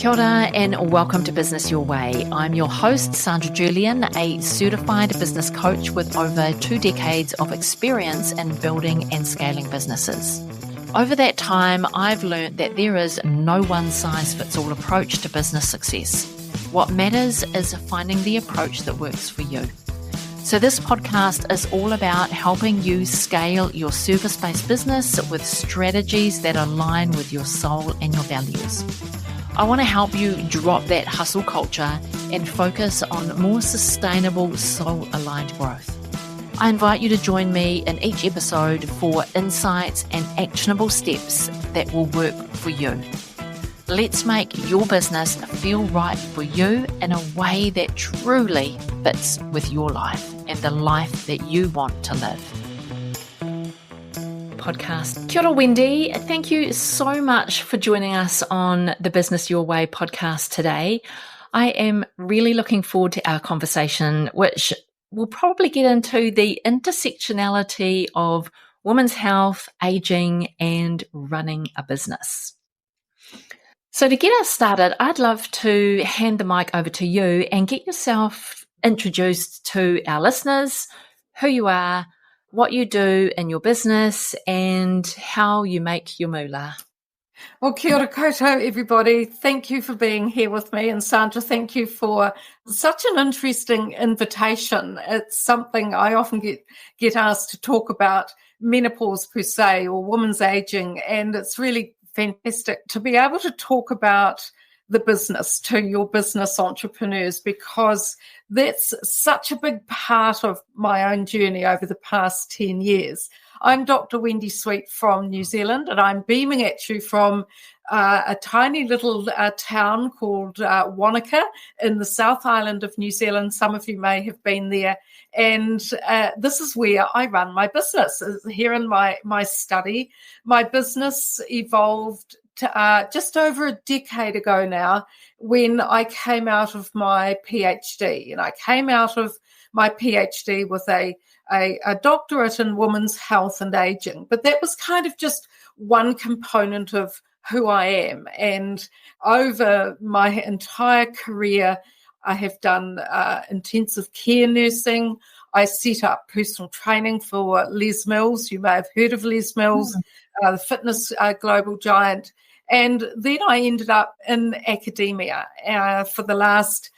Kia ora and welcome to Business Your Way. I'm your host, Sandra Julian, a certified business coach with over 2 decades of experience in building and scaling businesses. Over that time, I've learned that there is no one-size-fits-all approach to business success. What matters is finding the approach that works for you. So this podcast is all about helping you scale your service-based business with strategies that align with your soul and your values. I want to help you drop that hustle culture and focus on more sustainable, soul-aligned growth. I invite you to join me in each episode for insights and actionable steps that will work for you. Let's make your business feel right for you in a way that truly fits with your life and the life that you want to live. Podcast. Kia ora, Wendy. Thank you so much for joining us on the Business Your Way podcast today. I am really looking forward to our conversation, which will probably get into the intersectionality of women's health, aging, and running a business. So to get us started, I'd love to hand the mic over to you and get yourself introduced to our listeners, who you are, what you do in your business, and how you make your moolah. Well, kia ora koutou, everybody. Thank you for being here with me. And Sandra, thank you for such an interesting invitation. It's something I often get asked to talk about, menopause per se, or women's aging. And it's really fantastic to be able to talk about the business to your business entrepreneurs, because that's such a big part of my own journey over the past 10 years. I'm Dr. Wendy Sweet from New Zealand, and I'm beaming at you from a tiny little town called Wanaka in the South Island of New Zealand. Some of you may have been there. And this is where I run my business, here in my study. My business evolved just over a decade ago now, when I came out of my PhD. And I came out of my PhD with a doctorate in women's health and aging. But that was kind of just one component of who I am. And over my entire career, I have done intensive care nursing. I set up personal training for Les Mills. You may have heard of Les Mills, the fitness global giant. And then I ended up in academia for the last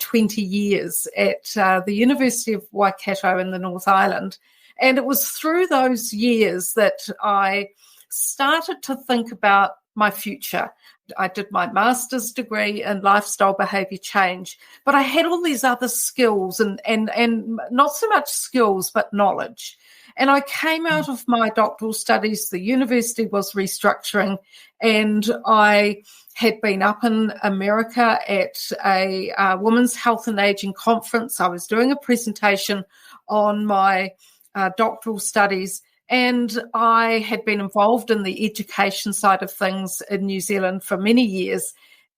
20 years at the University of Waikato in the North Island. And it was through those years that I started to think about my future. I did my master's degree in lifestyle behavior change, but I had all these other skills and not so much skills, but knowledge. And I came out of my doctoral studies, the university was restructuring, and I had been up in America at a women's health and aging conference. I was doing a presentation on my doctoral studies, and I had been involved in the education side of things in New Zealand for many years,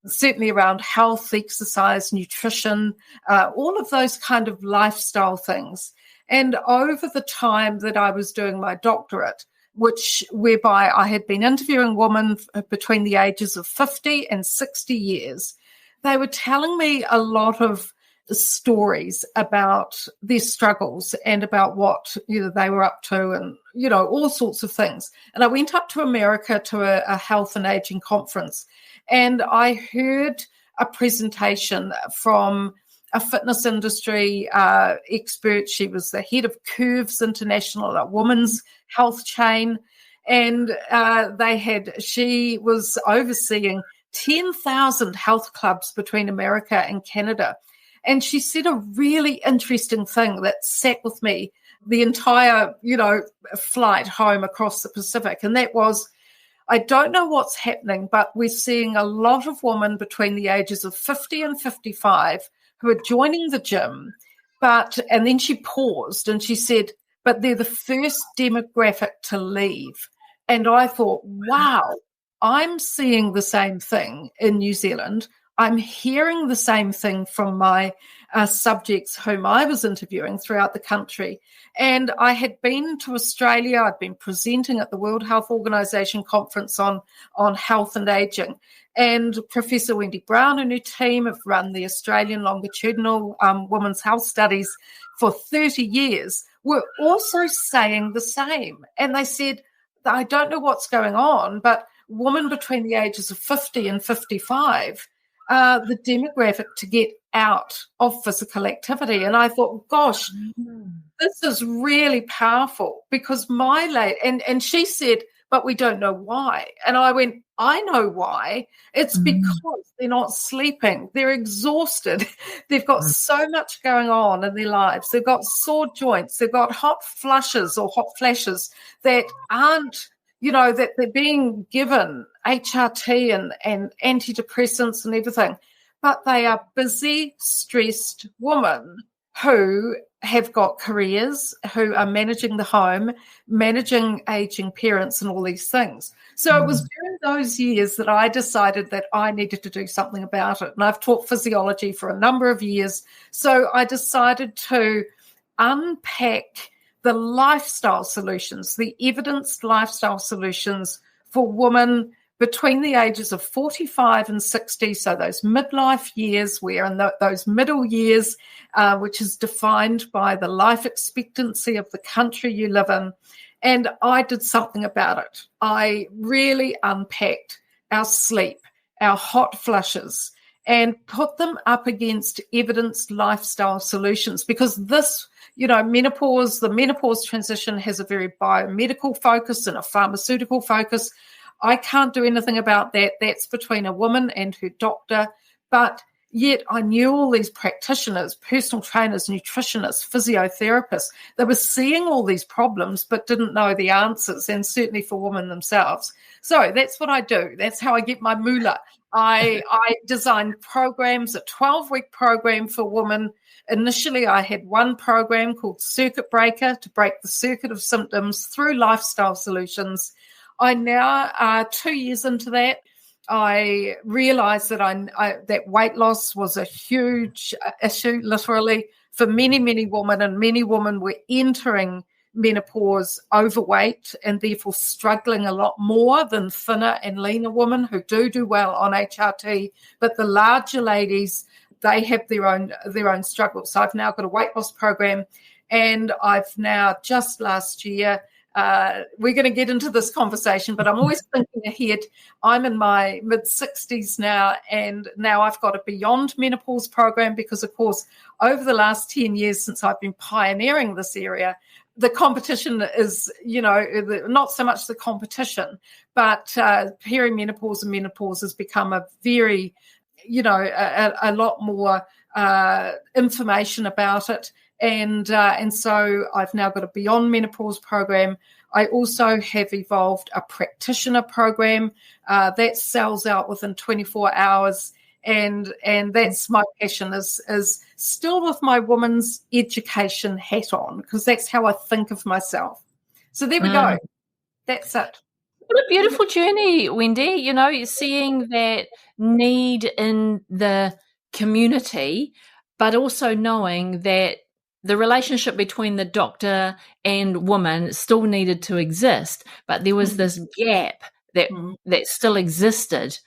certainly around health, exercise, nutrition, all of those kind of lifestyle things. And over the time that I was doing my doctorate, whereby I had been interviewing women between the ages of 50 and 60 years, they were telling me a lot of stories about their struggles and about what they were up to, and all sorts of things. And I went up to America to a health and aging conference, and I heard a presentation from a fitness industry expert. She was the head of Curves International, a women's health chain, and she was overseeing 10,000 health clubs between America and Canada. And she said a really interesting thing that sat with me the entire, flight home across the Pacific. And that was, I don't know what's happening, but we're seeing a lot of women between the ages of 50 and 55 who are joining the gym. And then she paused and she said, but they're the first demographic to leave. And I thought, wow, I'm seeing the same thing in New Zealand. I'm hearing the same thing from my subjects whom I was interviewing throughout the country. And I had been to Australia. I'd been presenting at the World Health Organization conference on health and aging. And Professor Wendy Brown and her team have run the Australian Longitudinal Women's Health Studies for 30 years, were also saying the same. And they said, I don't know what's going on, but women between the ages of 50 and 55 are the demographic to get out of physical activity. And I thought, gosh, this is really powerful, because and she said, but we don't know why. And I went, I know why. It's because they're not sleeping. They're exhausted. They've got so much going on in their lives. They've got sore joints. They've got hot flushes or hot flashes that aren't, that they're being given HRT and antidepressants and everything. But they are busy, stressed women who have got careers, who are managing the home, managing aging parents and all these things. So it was during those years that I decided that I needed to do something about it. And I've taught physiology for a number of years. So I decided to unpack the lifestyle solutions, the evidenced lifestyle solutions for women between the ages of 45 and 60, so those midlife years, we're in those middle years, which is defined by the life expectancy of the country you live in. And I did something about it. I really unpacked our sleep, our hot flushes, and put them up against evidenced lifestyle solutions, because this, menopause, the menopause transition has a very biomedical focus and a pharmaceutical focus. I can't do anything about that. That's between a woman and her doctor. But yet I knew all these practitioners, personal trainers, nutritionists, physiotherapists. They were seeing all these problems but didn't know the answers, and certainly for women themselves. So that's what I do. That's how I get my moolah. I designed programs, a 12-week program for women. Initially, I had one program called Circuit Breaker to break the circuit of symptoms through lifestyle solutions. I now, 2 years into that, I realised that that weight loss was a huge issue, literally, for many, many women, and many women were entering menopause overweight and therefore struggling a lot more than thinner and leaner women who do well on HRT. But the larger ladies, they have their own struggles. So I've now got a weight loss program, and I've now just last year. We're going to get into this conversation, but I'm always thinking ahead. I'm in my mid-60s now, and now I've got a Beyond Menopause program because, of course, over the last 10 years since I've been pioneering this area, the competition is, not so much the competition, but perimenopause and menopause has become a very, a lot more information about it. And so I've now got a Beyond Menopause program. I also have evolved a practitioner program that sells out within 24 hours. And that's my passion, is still with my woman's education hat on, because that's how I think of myself. So there we go. That's it. What a beautiful journey, Wendy. You're seeing that need in the community, but also knowing that the relationship between the doctor and woman still needed to exist, but there was this gap that still existed.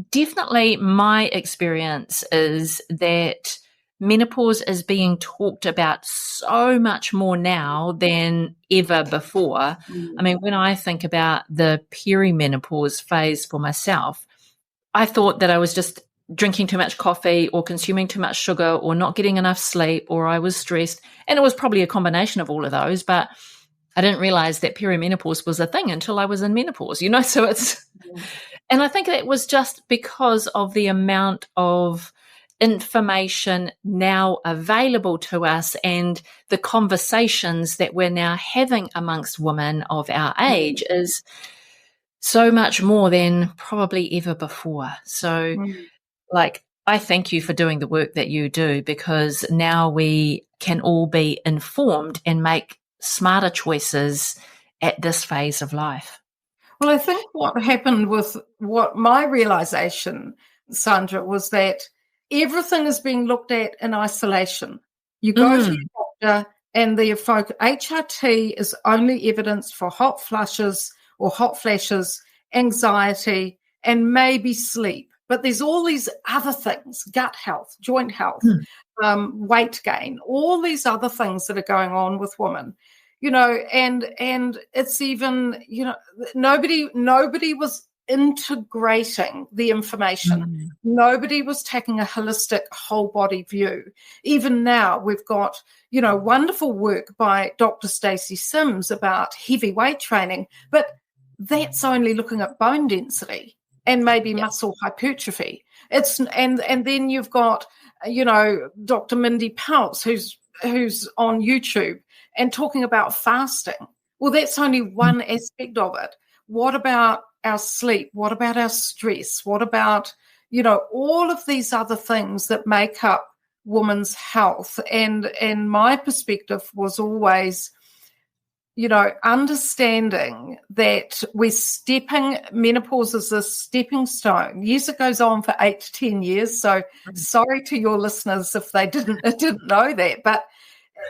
Definitely my experience is that menopause is being talked about so much more now than ever before. I mean, when I think about the perimenopause phase for myself, I thought that I was just drinking too much coffee or consuming too much sugar or not getting enough sleep, or I was stressed. And it was probably a combination of all of those, but I didn't realize that perimenopause was a thing until I was in menopause, so it's, and I think that was just because of the amount of information now available to us and the conversations that we're now having amongst women of our age is so much more than probably ever before. So I thank you for doing the work that you do, because now we can all be informed and make smarter choices at this phase of life. Well, I think what happened with what my realization Sandra, was that everything is being looked at in isolation. You go to Mm. your doctor and the HRT is only evidence for hot flushes or hot flashes, anxiety, and maybe sleep. But there's all these other things, gut health, joint health, weight gain, all these other things that are going on with women, and it's even, nobody was integrating the information. Nobody was taking a holistic whole body view. Even now we've got, wonderful work by Dr. Stacey Sims about heavy weight training, but that's only looking at bone density and maybe muscle hypertrophy. And then you've got, Dr. Mindy Peltz, who's on YouTube and talking about fasting. Well, that's only one aspect of it. What about our sleep? What about our stress? What about, all of these other things that make up women's health? And my perspective was always, understanding that menopause is a stepping stone. Yes, it goes on for 8 to 10 years. So sorry to your listeners if they didn't know that, but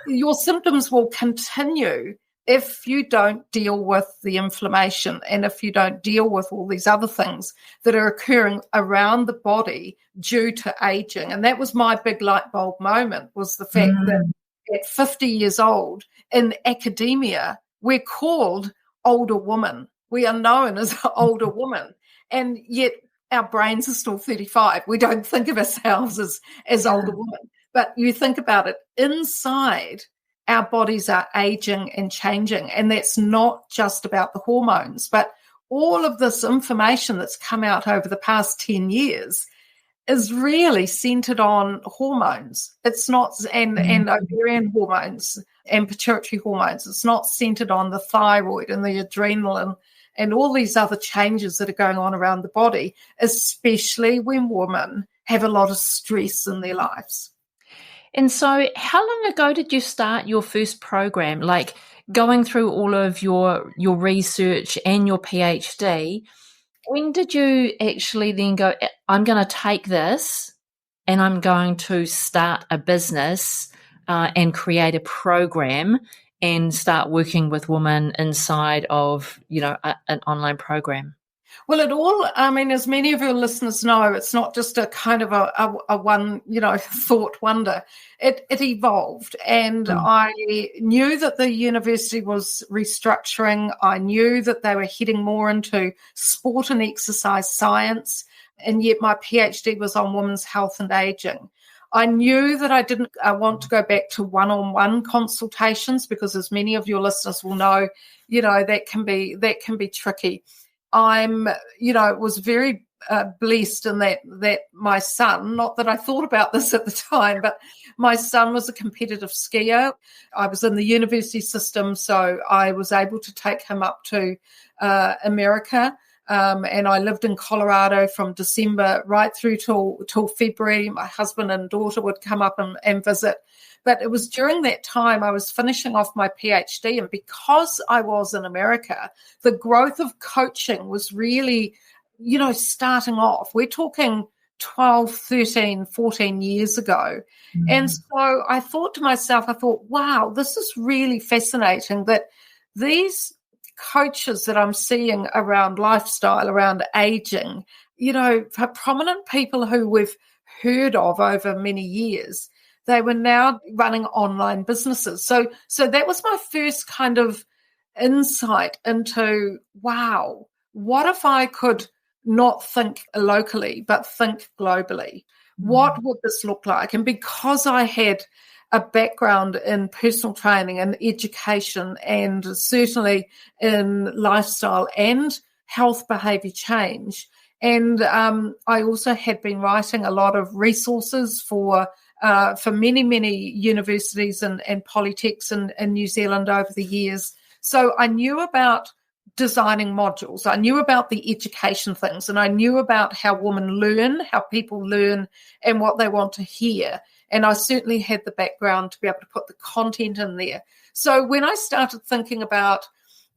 your symptoms will continue if you don't deal with the inflammation and if you don't deal with all these other things that are occurring around the body due to aging. And that was my big light bulb moment, was the fact that at 50 years old in academia, we're called older women. We are known as older women. And yet our brains are still 35. We don't think of ourselves as older women. But you think about it, inside, our bodies are aging and changing. And that's not just about the hormones, but all of this information that's come out over the past 10 years is really centered on hormones. It's not, and ovarian hormones and pituitary hormones. It's not centered on the thyroid and the adrenal and all these other changes that are going on around the body, especially when women have a lot of stress in their lives. And so how long ago did you start your first program? Like going through all of your research and your PhD, when did you actually then go, I'm going to take this and I'm going to start a business and create a program and start working with women inside of, an online program? Well, as many of your listeners know, it's not just a kind of a one, thought wonder. It evolved. And I knew that the university was restructuring. I knew that they were heading more into sport and exercise science. And yet my PhD was on women's health and aging. I knew that I didn't want to go back to one-on-one consultations because, as many of your listeners will know, that can be tricky. Was very blessed in that my son, not that I thought about this at the time, but my son was a competitive skier. I was in the university system, so I was able to take him up to America. And I lived in Colorado from December right through till February. My husband and daughter would come up and visit. But it was during that time I was finishing off my PhD. And because I was in America, the growth of coaching was really, starting off. We're talking 12, 13, 14 years ago. And so I thought to myself, wow, this is really fascinating that these coaches that I'm seeing around lifestyle, around aging, for prominent people who we've heard of over many years, they were now running online businesses. So that was my first kind of insight into, wow, what if I could not think locally, but think globally? What would this look like? And because I had a background in personal training and education and certainly in lifestyle and health behavior change, and I also had been writing a lot of resources for many, many universities and polytechs in New Zealand over the years. So I knew about designing modules. I knew about the education things, and I knew about how women learn, how people learn, and what they want to hear. And I certainly had the background to be able to put the content in there. So when I started thinking about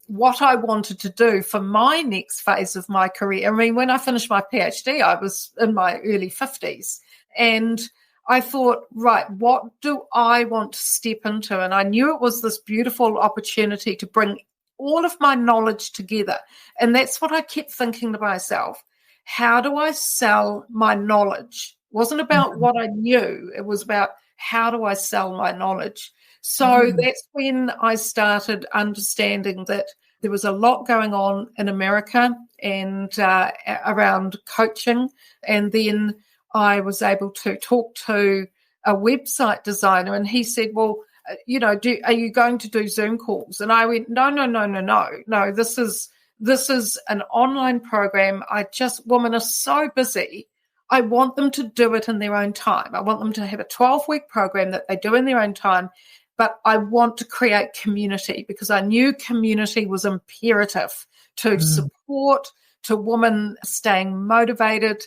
what I wanted to do for my next phase of my career. I mean, when I finished my PhD, I was in my early 50s, and I thought, right, what do I want to step into? And I knew it was this beautiful opportunity to bring all of my knowledge together. And that's what I kept thinking to myself. How do I sell my knowledge? It wasn't about what I knew. It was about how do I sell my knowledge? So that's when I started understanding that there was a lot going on in America and around coaching. And then I was able to talk to a website designer, and he said, well, are you going to do Zoom calls? And I went, no. This is an online program. Women are so busy. I want them to do it in their own time. I want them to have a 12-week program that they do in their own time, but I want to create community because I knew community was imperative to support, to women staying motivated,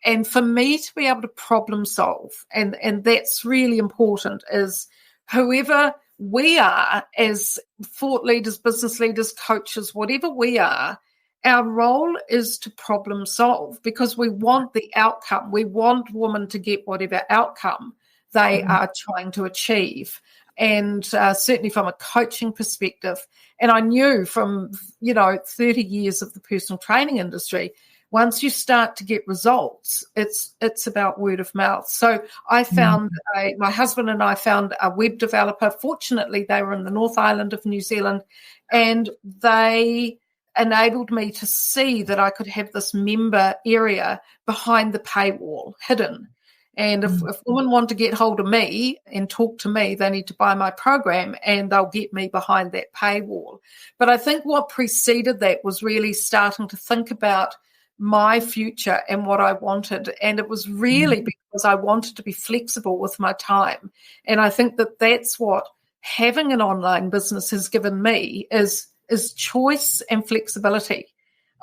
and for me to be able to problem solve. And that's really important, is whoever we are as thought leaders, business leaders, coaches, whatever we are, our role is to problem solve because we want the outcome. We want women to get whatever outcome they are trying to achieve. And certainly from a coaching perspective. And I knew from, 30 years of the personal training industry, once you start to get results, it's about word of mouth. So I found my husband and I found a web developer. Fortunately, they were in the North Island of New Zealand, and they enabled me to see that I could have this member area behind the paywall hidden. And if women want to get hold of me and talk to me, they need to buy my program and they'll get me behind that paywall. But I think what preceded that was really starting to think about my future and what I wanted. And it was really because I wanted to be flexible with my time. And I think that that's what having an online business has given me is choice and flexibility.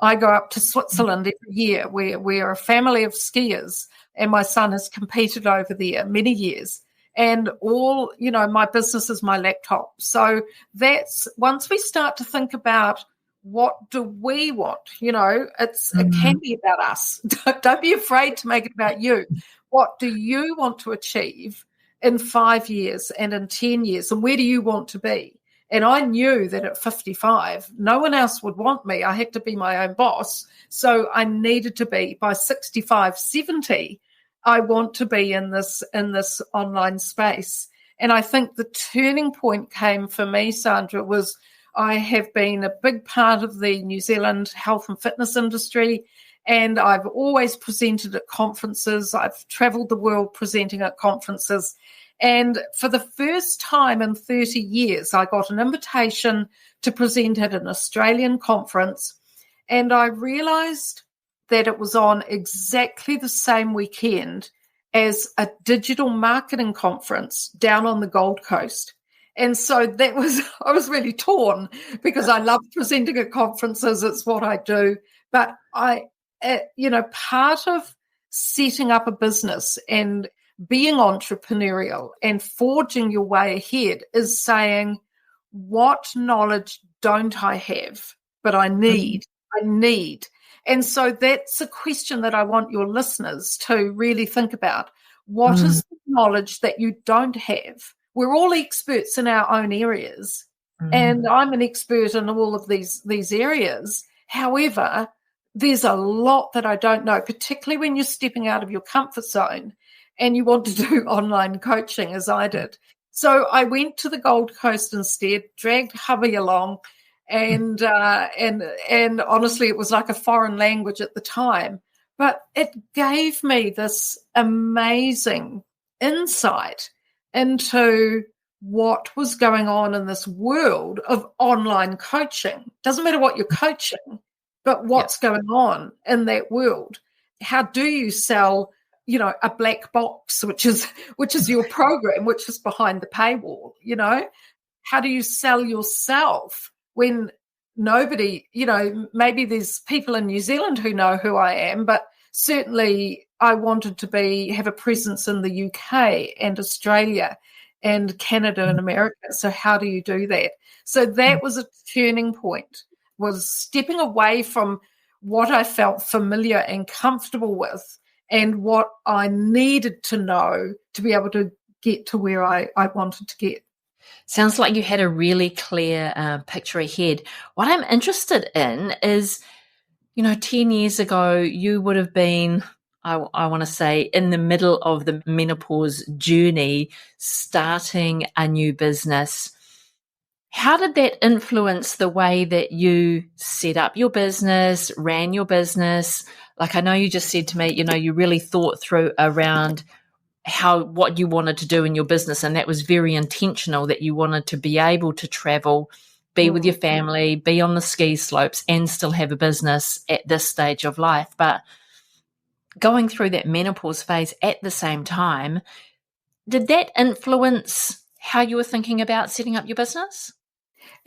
I go up to Switzerland every year. We're a family of skiers, and my son has competed over there many years. And all, my business is my laptop. So that's, once we start to think about what do we want, it can be about us. Don't be afraid to make it about you. What do you want to achieve in 5 years and in 10 years? And where do you want to be? And I knew that at 55, no one else would want me. I had to be my own boss. So I needed to be, by 65, 70, I want to be in this online space. And I think the turning point came for me, Sandra, was I have been a big part of the New Zealand health and fitness industry, and I've always presented at conferences. I've traveled the world presenting at conferences. And for the first time in 30 years, I got an invitation to present at an Australian conference, and I realized that it was on exactly the same weekend as a digital marketing conference down on the Gold Coast. And so I was really torn because I love presenting at conferences. It's what I do. But part of setting up a business and being entrepreneurial and forging your way ahead is saying, what knowledge don't I have, but I need? And so that's a question that I want your listeners to really think about. What is the knowledge that you don't have? We're all experts in our own areas, and I'm an expert in all of these areas. However, there's a lot that I don't know, particularly when you're stepping out of your comfort zone and you want to do online coaching, as I did. So I went to the Gold Coast instead, dragged hubby along, and honestly, it was like a foreign language at the time. But it gave me this amazing insight into what was going on in this world of online coaching. Doesn't matter what you're coaching, but what's going on in that world. How do you sell, a black box, which is your program, which is behind the paywall, How do you sell yourself when nobody, maybe there's people in New Zealand who know who I am, but certainly I wanted to have a presence in the UK and Australia and Canada and America. So how do you do that? So that was a turning point. was stepping away from what I felt familiar and comfortable with and what I needed to know to be able to get to where I wanted to get. Sounds like you had a really clear picture ahead. What I'm interested in is, 10 years ago, you would have been, I want to say, in the middle of the menopause journey, starting a new business. How did that influence the way that you set up your business, ran your business? Like, I know you just said to me, you really thought through around what you wanted to do in your business, and that was very intentional, that you wanted to be able to travel, be with your family, be on the ski slopes, and still have a business at this stage of life. But going through that menopause phase at the same time, did that influence how you were thinking about setting up your business?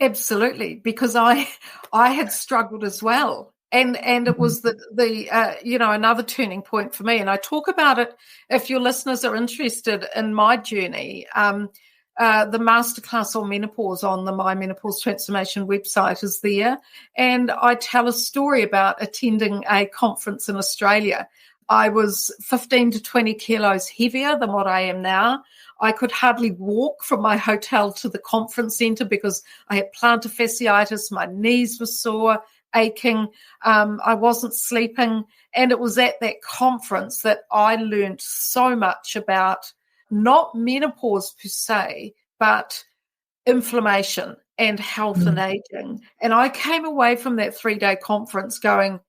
Absolutely, because I had struggled as well. And it was another turning point for me. And I talk about it, if your listeners are interested in my journey, the masterclass on menopause on the My Menopause Transformation website is there. And I tell a story about attending a conference in Australia. I was 15 to 20 kilos heavier than what I am now. I could hardly walk from my hotel to the conference centre because I had plantar fasciitis. My knees were sore, aching. I wasn't sleeping. And it was at that conference that I learned so much about not menopause per se, but inflammation and health and aging. And I came away from that 3-day conference going,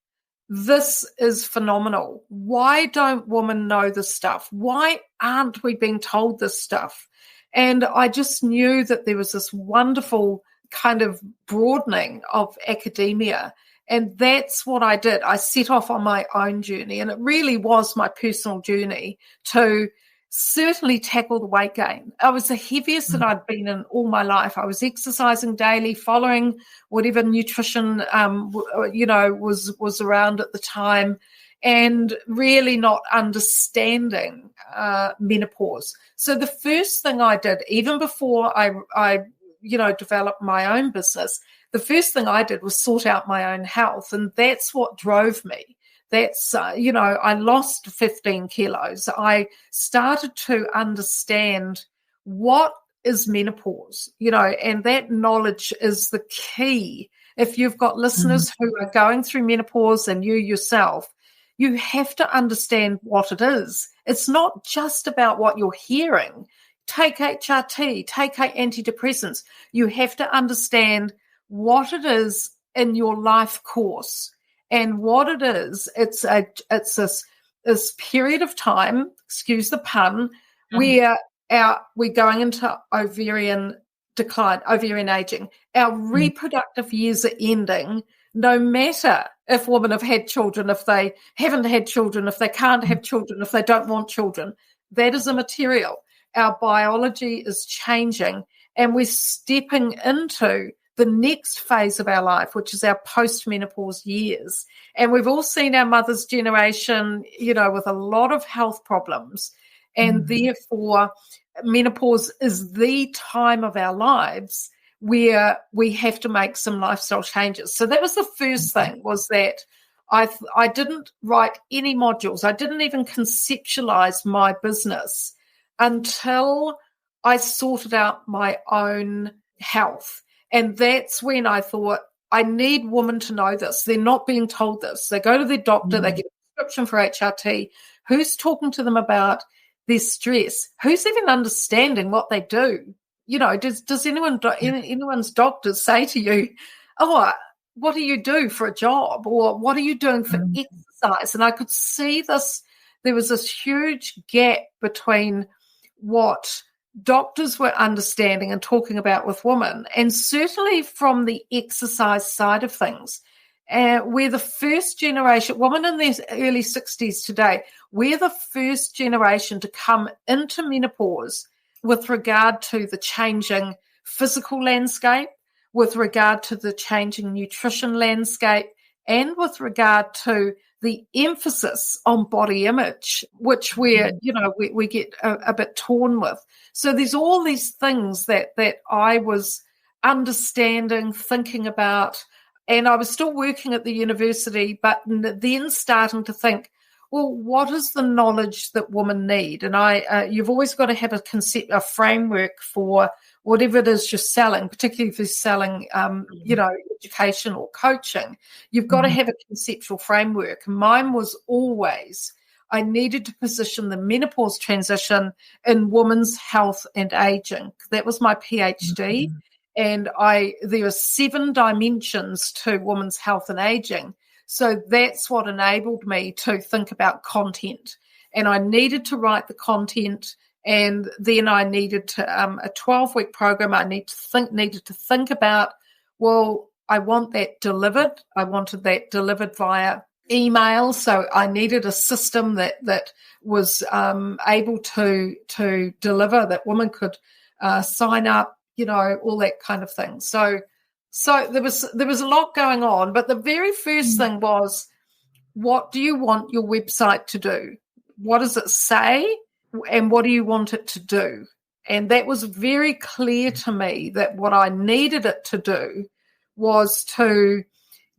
this is phenomenal. Why don't women know this stuff? Why aren't we being told this stuff? And I just knew that there was this wonderful kind of broadening of academia. And that's what I did. I set off on my own journey, and it really was my personal journey to certainly tackle the weight gain. I was the heaviest that I'd been in all my life. I was exercising daily, following whatever nutrition, was around at the time, and really not understanding menopause. So the first thing I did, even before I developed my own business, the first thing I did was sort out my own health, and that's what drove me. That's, I lost 15 kilos. I started to understand what is menopause, and that knowledge is the key. If you've got listeners who are going through menopause and you yourself, you have to understand what it is. It's not just about what you're hearing. Take HRT, take antidepressants. You have to understand what it is in your life course. And what it is, it's this period of time, excuse the pun, where we're going into ovarian decline, ovarian aging. Our reproductive years are ending, no matter if women have had children, if they haven't had children, if they can't have children, if they don't want children. That is immaterial. Our biology is changing, and we're stepping into the next phase of our life, which is our post-menopause years. And we've all seen our mother's generation, with a lot of health problems. And therefore, menopause is the time of our lives where we have to make some lifestyle changes. So that was the first thing, was that I didn't write any modules. I didn't even conceptualize my business until I sorted out my own health. And that's when I thought, I need women to know this. They're not being told this. They go to their doctor, they get a prescription for HRT. Who's talking to them about their stress? Who's even understanding what they do? Does anyone's doctors say to you, oh, what do you do for a job? Or what are you doing for exercise? And I could see this. There was this huge gap between what doctors were understanding and talking about with women, and certainly from the exercise side of things. We're the first generation, women in their early 60s today, we're the first generation to come into menopause with regard to the changing physical landscape, with regard to the changing nutrition landscape, and with regard to the emphasis on body image, which we get a bit torn with. So there's all these things that I was understanding, thinking about, And I was still working at the university, but then starting to think, well, what is the knowledge that women need? And you've always got to have a framework for whatever it is you're selling, particularly if you're selling, education or coaching. You've got to have a conceptual framework. Mine was always, I needed to position the menopause transition in women's health and aging. That was my PhD. And there are 7 dimensions to women's health and aging. So that's what enabled me to think about content. And I needed to write the content, and then I needed to a 12-week program. I needed to think about, well, I want that delivered. I wanted that delivered via email. So I needed a system that was able to deliver, that women could sign up, all that kind of thing. So there was a lot going on, but the very first thing was, what do you want your website to do? What does it say? And what do you want it to do? And that was very clear to me, that what I needed it to do was to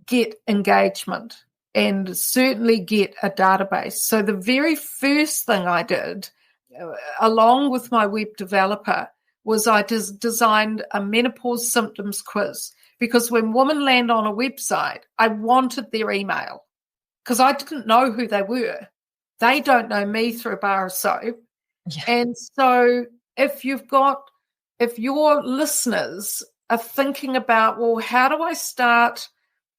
get engagement and certainly get a database. So the very first thing I did, along with my web developer, was I designed a menopause symptoms quiz. Because when women land on a website, I wanted their email, because I didn't know who they were. They don't know me through a bar of soap. Yeah. And so if your listeners are thinking about, well, how do I start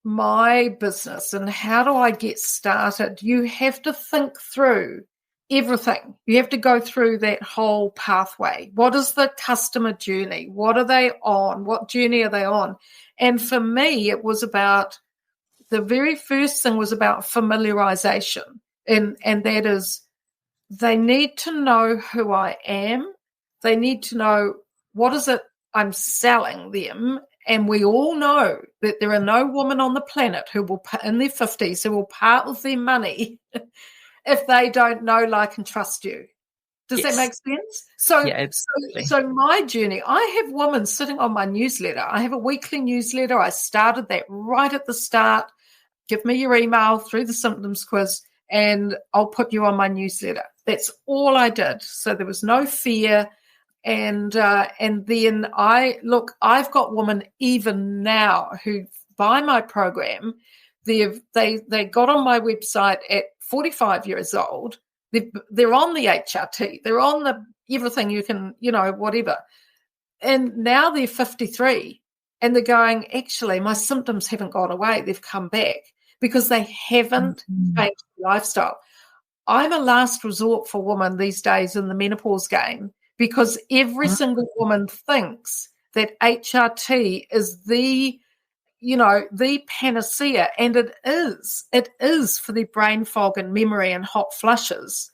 my business and how do I get started? You have to think through everything. You have to go through that whole pathway. What is the customer journey? What are they on? What journey are they on? And for me, it was about, the very first thing was about familiarization. And that is, they need to know who I am. They need to know what is it I'm selling them. And we all know that there are no women on the planet who will, in their 50s, who will part with their money if they don't know, like, and trust you. Does that make sense? So my journey, I have women sitting on my newsletter. I have a weekly newsletter. I started that right at the start. Give me your email through the symptoms quiz, and I'll put you on my newsletter. That's all I did. So there was no fear. And then I've got women even now who buy my program. They got on my website at 45 years old. They're on the HRT. They're on the everything you can, whatever. And now they're 53 and they're going, actually, my symptoms haven't gone away. They've come back because they haven't changed their lifestyle. I'm a last resort for women these days in the menopause game, because every single woman thinks that HRT is the panacea, and it is for their brain fog and memory and hot flushes.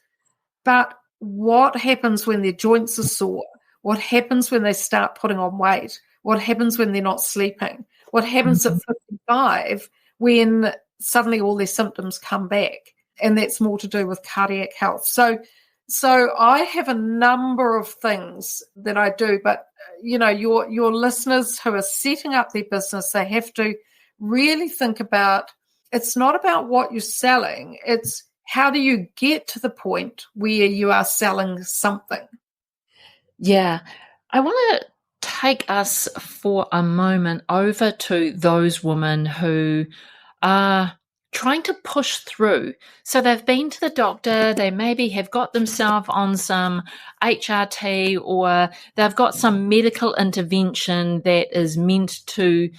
But what happens when their joints are sore? What happens when they start putting on weight? What happens when they're not sleeping? What happens at 55 when suddenly all their symptoms come back? And that's more to do with cardiac health. So I have a number of things that I do, but your listeners who are setting up their business, they have to really think about, it's not about what you're selling, it's how do you get to the point where you are selling something? Yeah. I want to take us for a moment over to those women who are trying to push through. So they've been to the doctor, they maybe have got themselves on some HRT, or they've got some medical intervention that is meant to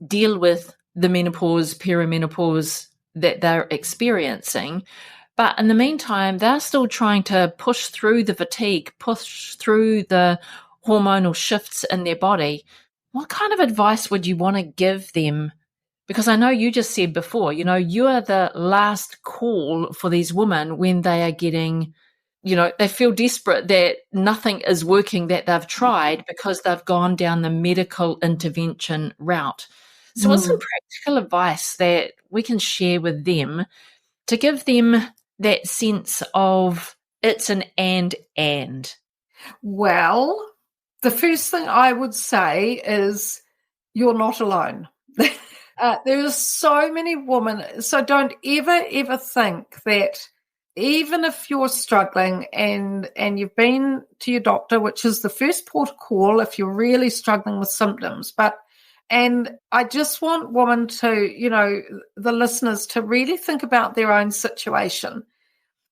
deal with the menopause, perimenopause that they're experiencing. But in the meantime, they're still trying to push through the fatigue, push through the hormonal shifts in their body. What kind of advice would you want to give them? Because I know you just said before, you are the last call for these women when they are getting, they feel desperate that nothing is working that they've tried because they've gone down the medical intervention route. So what's some practical advice that we can share with them to give them that sense of it's an and? Well, the first thing I would say is you're not alone. There are so many women. So don't ever think that even if you're struggling and you've been to your doctor, which is the first port of call if you're really struggling with symptoms. And I just want women to, the listeners to really think about their own situation.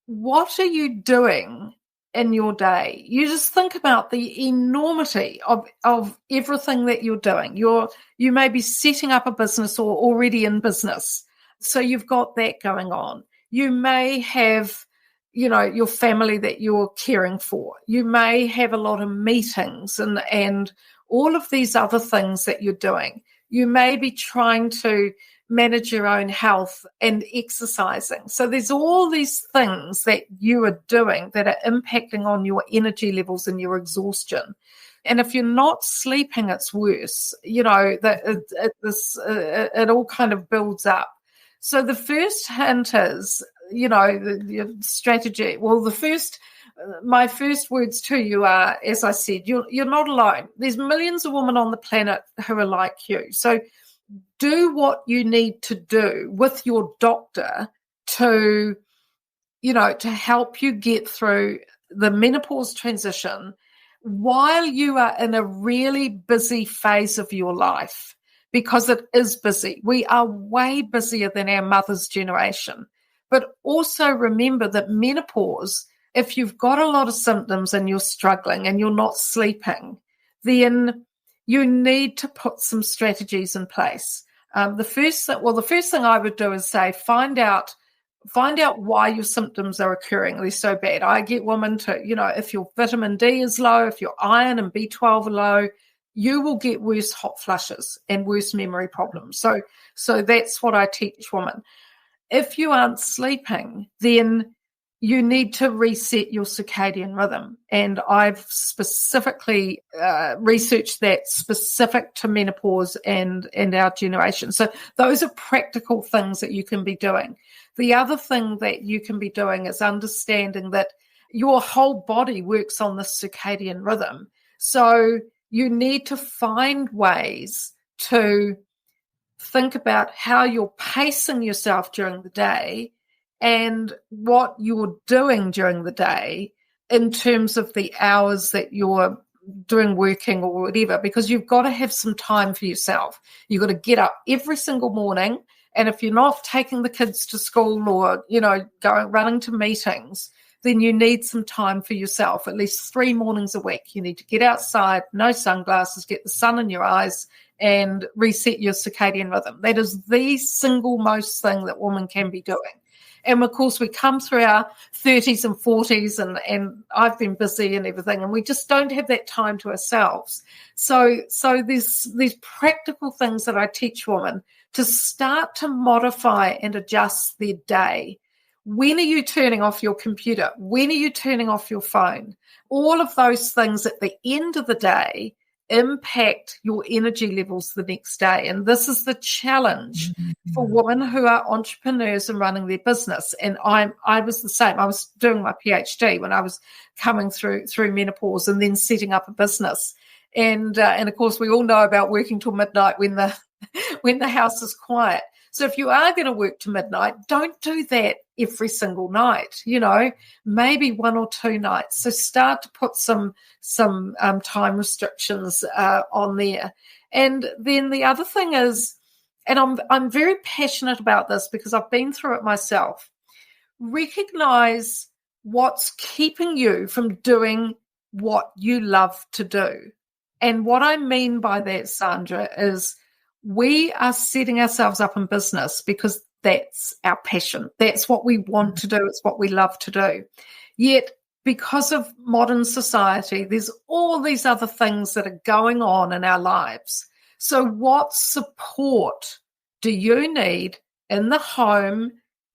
What are you doing in your day? You just think about the enormity of everything that you're doing. You may be setting up a business or already in business. So you've got that going on. You may have, your family that you're caring for. You may have a lot of meetings and all of these other things that you're doing. You may be trying to manage your own health and exercising. So there's all these things that you are doing that are impacting on your energy levels and your exhaustion. And if you're not sleeping, it's worse. It all kind of builds up. So the first hint is, the strategy. Well, my first words to you are, as I said, you're not alone. There's millions of women on the planet who are like you. So do what you need to do with your doctor to help you get through the menopause transition while you are in a really busy phase of your life, because it is busy. We are way busier than our mother's generation. But also remember that menopause, if you've got a lot of symptoms and you're struggling and you're not sleeping, then you need to put some strategies in place. The first thing I would do is say, find out why your symptoms are occurring. They're so bad. I get women to, if your vitamin D is low, if your iron and B12 are low, you will get worse hot flushes and worse memory problems. So that's what I teach women. If you aren't sleeping, then you need to reset your circadian rhythm. And I've specifically researched that specific to menopause and our generation. So those are practical things that you can be doing. The other thing that you can be doing is understanding that your whole body works on the circadian rhythm. So you need to find ways to think about how you're pacing yourself during the day and what you're doing during the day in terms of the hours that you're doing working or whatever, because you've got to have some time for yourself. You've got to get up every single morning. And if you're not taking the kids to school or, running to meetings, then you need some time for yourself, at least 3 mornings a week. You need to get outside, no sunglasses, get the sun in your eyes, and reset your circadian rhythm. That is the single most thing that women can be doing. And of course, we come through our 30s and 40s, and I've been busy and everything, and we just don't have that time to ourselves. So there's these practical things that I teach women to start to modify and adjust their day. When are you turning off your computer? When are you turning off your phone? All of those things at the end of the day impact your energy levels the next day. And this is the challenge for women who are entrepreneurs and running their business. And I was the same. I was doing my PhD when I was coming through menopause and then setting up a business. And of course, we all know about working till midnight when the house is quiet. So if you are going to work to midnight, don't do that every single night, maybe 1 or 2 nights. So start to put some time restrictions on there. And then the other thing is, and I'm very passionate about this because I've been through it myself, recognize what's keeping you from doing what you love to do. And what I mean by that, Sandra, is we are setting ourselves up in business because that's our passion. That's what we want to do. It's what we love to do. Yet, because of modern society, there's all these other things that are going on in our lives. So what support do you need in the home,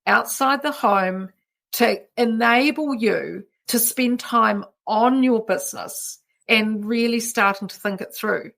outside the home, to enable you to spend time on your business and really starting to think it through?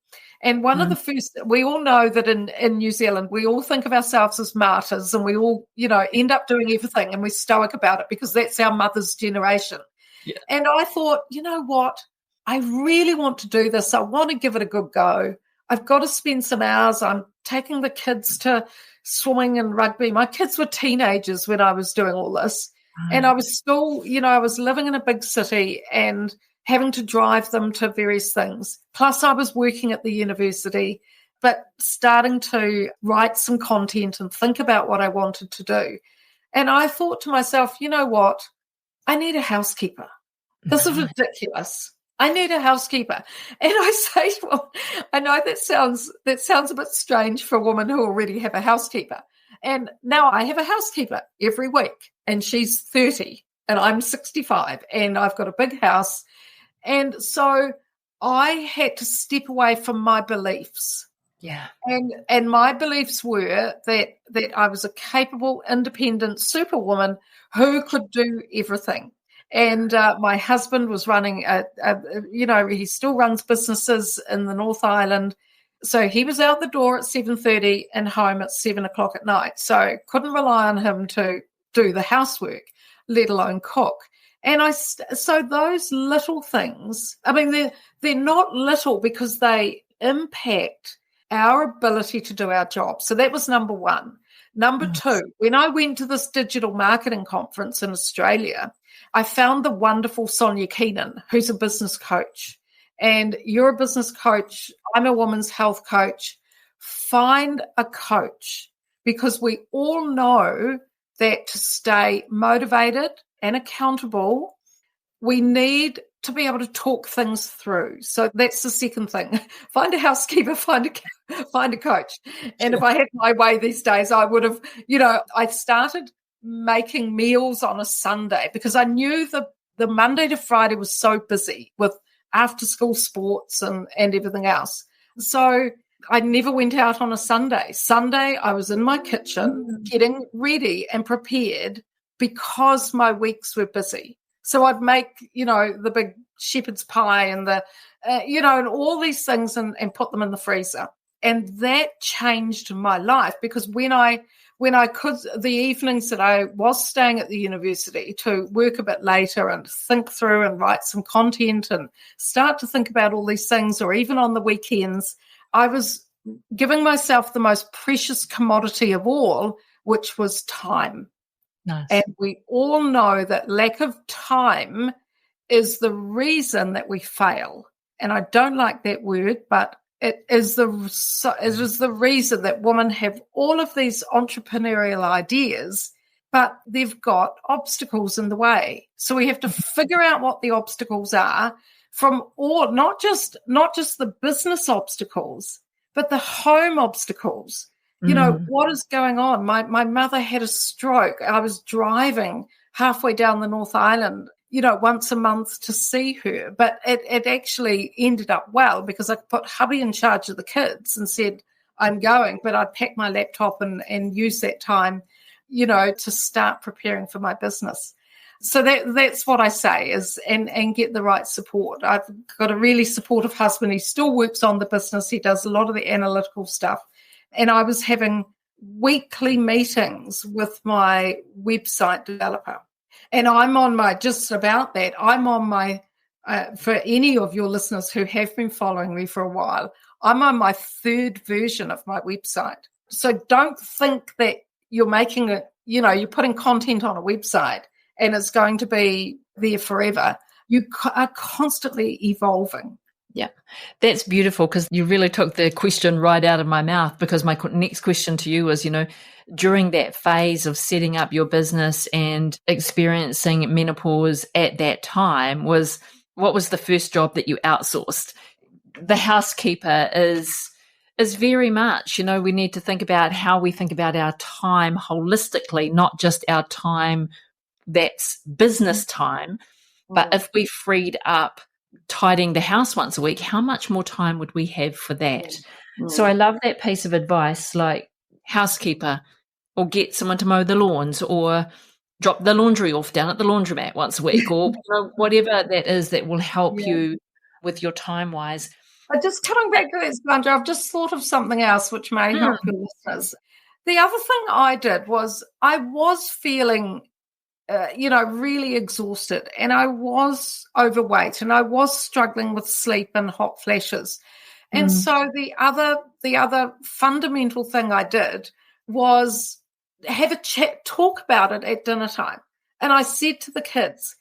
And one of the first, we all know that in New Zealand, we all think of ourselves as martyrs and we all, end up doing everything and we're stoic about it because that's our mother's generation. Yeah. And I thought, you know what? I really want to do this. I want to give it a good go. I've got to spend some hours. I'm taking the kids to swimming and rugby. My kids were teenagers when I was doing all this. And I was still, I was living in a big city and having to drive them to various things. Plus, I was working at the university, but starting to write some content and think about what I wanted to do. And I thought to myself, you know what? I need a housekeeper. This is ridiculous. I need a housekeeper. And I say, well, I know that sounds a bit strange for a woman who already have a housekeeper. And now I have a housekeeper every week, and she's 30 and I'm 65 and I've got a big house. And so I had to step away from my beliefs. Yeah. And my beliefs were that I was a capable, independent superwoman who could do everything. And my husband was running he still runs businesses in the North Island. So he was out the door at 7:30 and home at 7 o'clock at night. So couldn't rely on him to do the housework, let alone cook. And so those little things, I mean, they're not little because they impact our ability to do our job. So that was number one. Number two, when I went to this digital marketing conference in Australia, I found the wonderful Sonia Keenan, who's a business coach. And you're a business coach. I'm a woman's health coach. Find a coach, because we all know that to stay motivated and accountable, we need to be able to talk things through. So that's the second thing. Find a housekeeper, find a coach. And if I had my way these days, I would have, I started making meals on a Sunday because I knew the Monday to Friday was so busy with after school sports and everything else. So I never went out on a Sunday. Sunday, I was in my kitchen getting ready and prepared because my weeks were busy. So I'd make, the big shepherd's pie and and all these things and put them in the freezer. And that changed my life, because when I could, the evenings that I was staying at the university to work a bit later and think through and write some content and start to think about all these things, or even on the weekends, I was giving myself the most precious commodity of all, which was time. Nice. And we all know that lack of time is the reason that we fail. And I don't like that word, but it is the reason that women have all of these entrepreneurial ideas, but they've got obstacles in the way. So we have to figure out what the obstacles are from all, not just the business obstacles, but the home obstacles. What is going on? My mother had a stroke. I was driving halfway down the North Island, once a month to see her. But it actually ended up well, because I put hubby in charge of the kids and said, I'm going. But I'd pack my laptop and use that time, to start preparing for my business. So that's what I say is, and get the right support. I've got a really supportive husband. He still works on the business. He does a lot of the analytical stuff. And I was having weekly meetings with my website developer. And I'm on my, for any of your listeners who have been following me for a while, I'm on my third version of my website. So don't think that you're making it, you're putting content on a website and it's going to be there forever. You are constantly evolving. Yeah, that's beautiful, because you really took the question right out of my mouth, because my next question to you was, during that phase of setting up your business and experiencing menopause at that time, what was the first job that you outsourced? The housekeeper is very much, we need to think about how we think about our time holistically, not just our time that's business time, but if we freed up tidying the house once a week, how much more time would we have for that? So I love that piece of advice, like housekeeper, or get someone to mow the lawns, or drop the laundry off down at the laundromat once a week, or whatever that is that will help you with your time wise. But just coming back to that, Sandra, I've just thought of something else which may help your listeners. The other thing I did was I was feeling really exhausted, and I was overweight, and I was struggling with sleep and hot flashes. And so the other fundamental thing I did was have a chat, talk about it at dinner time. And I said to the kids,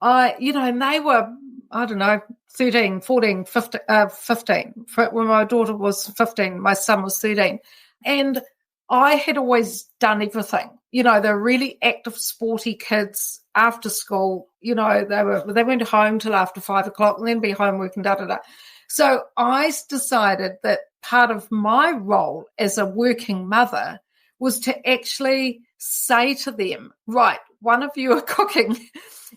and they were, I don't know, 13, 14, 15. When my daughter was 15, my son was 13. And I had always done everything. They're really active, sporty kids after school. They went home till after 5 o'clock and then be home working, da-da-da. So I decided that part of my role as a working mother was to actually say to them, right, one of you are cooking.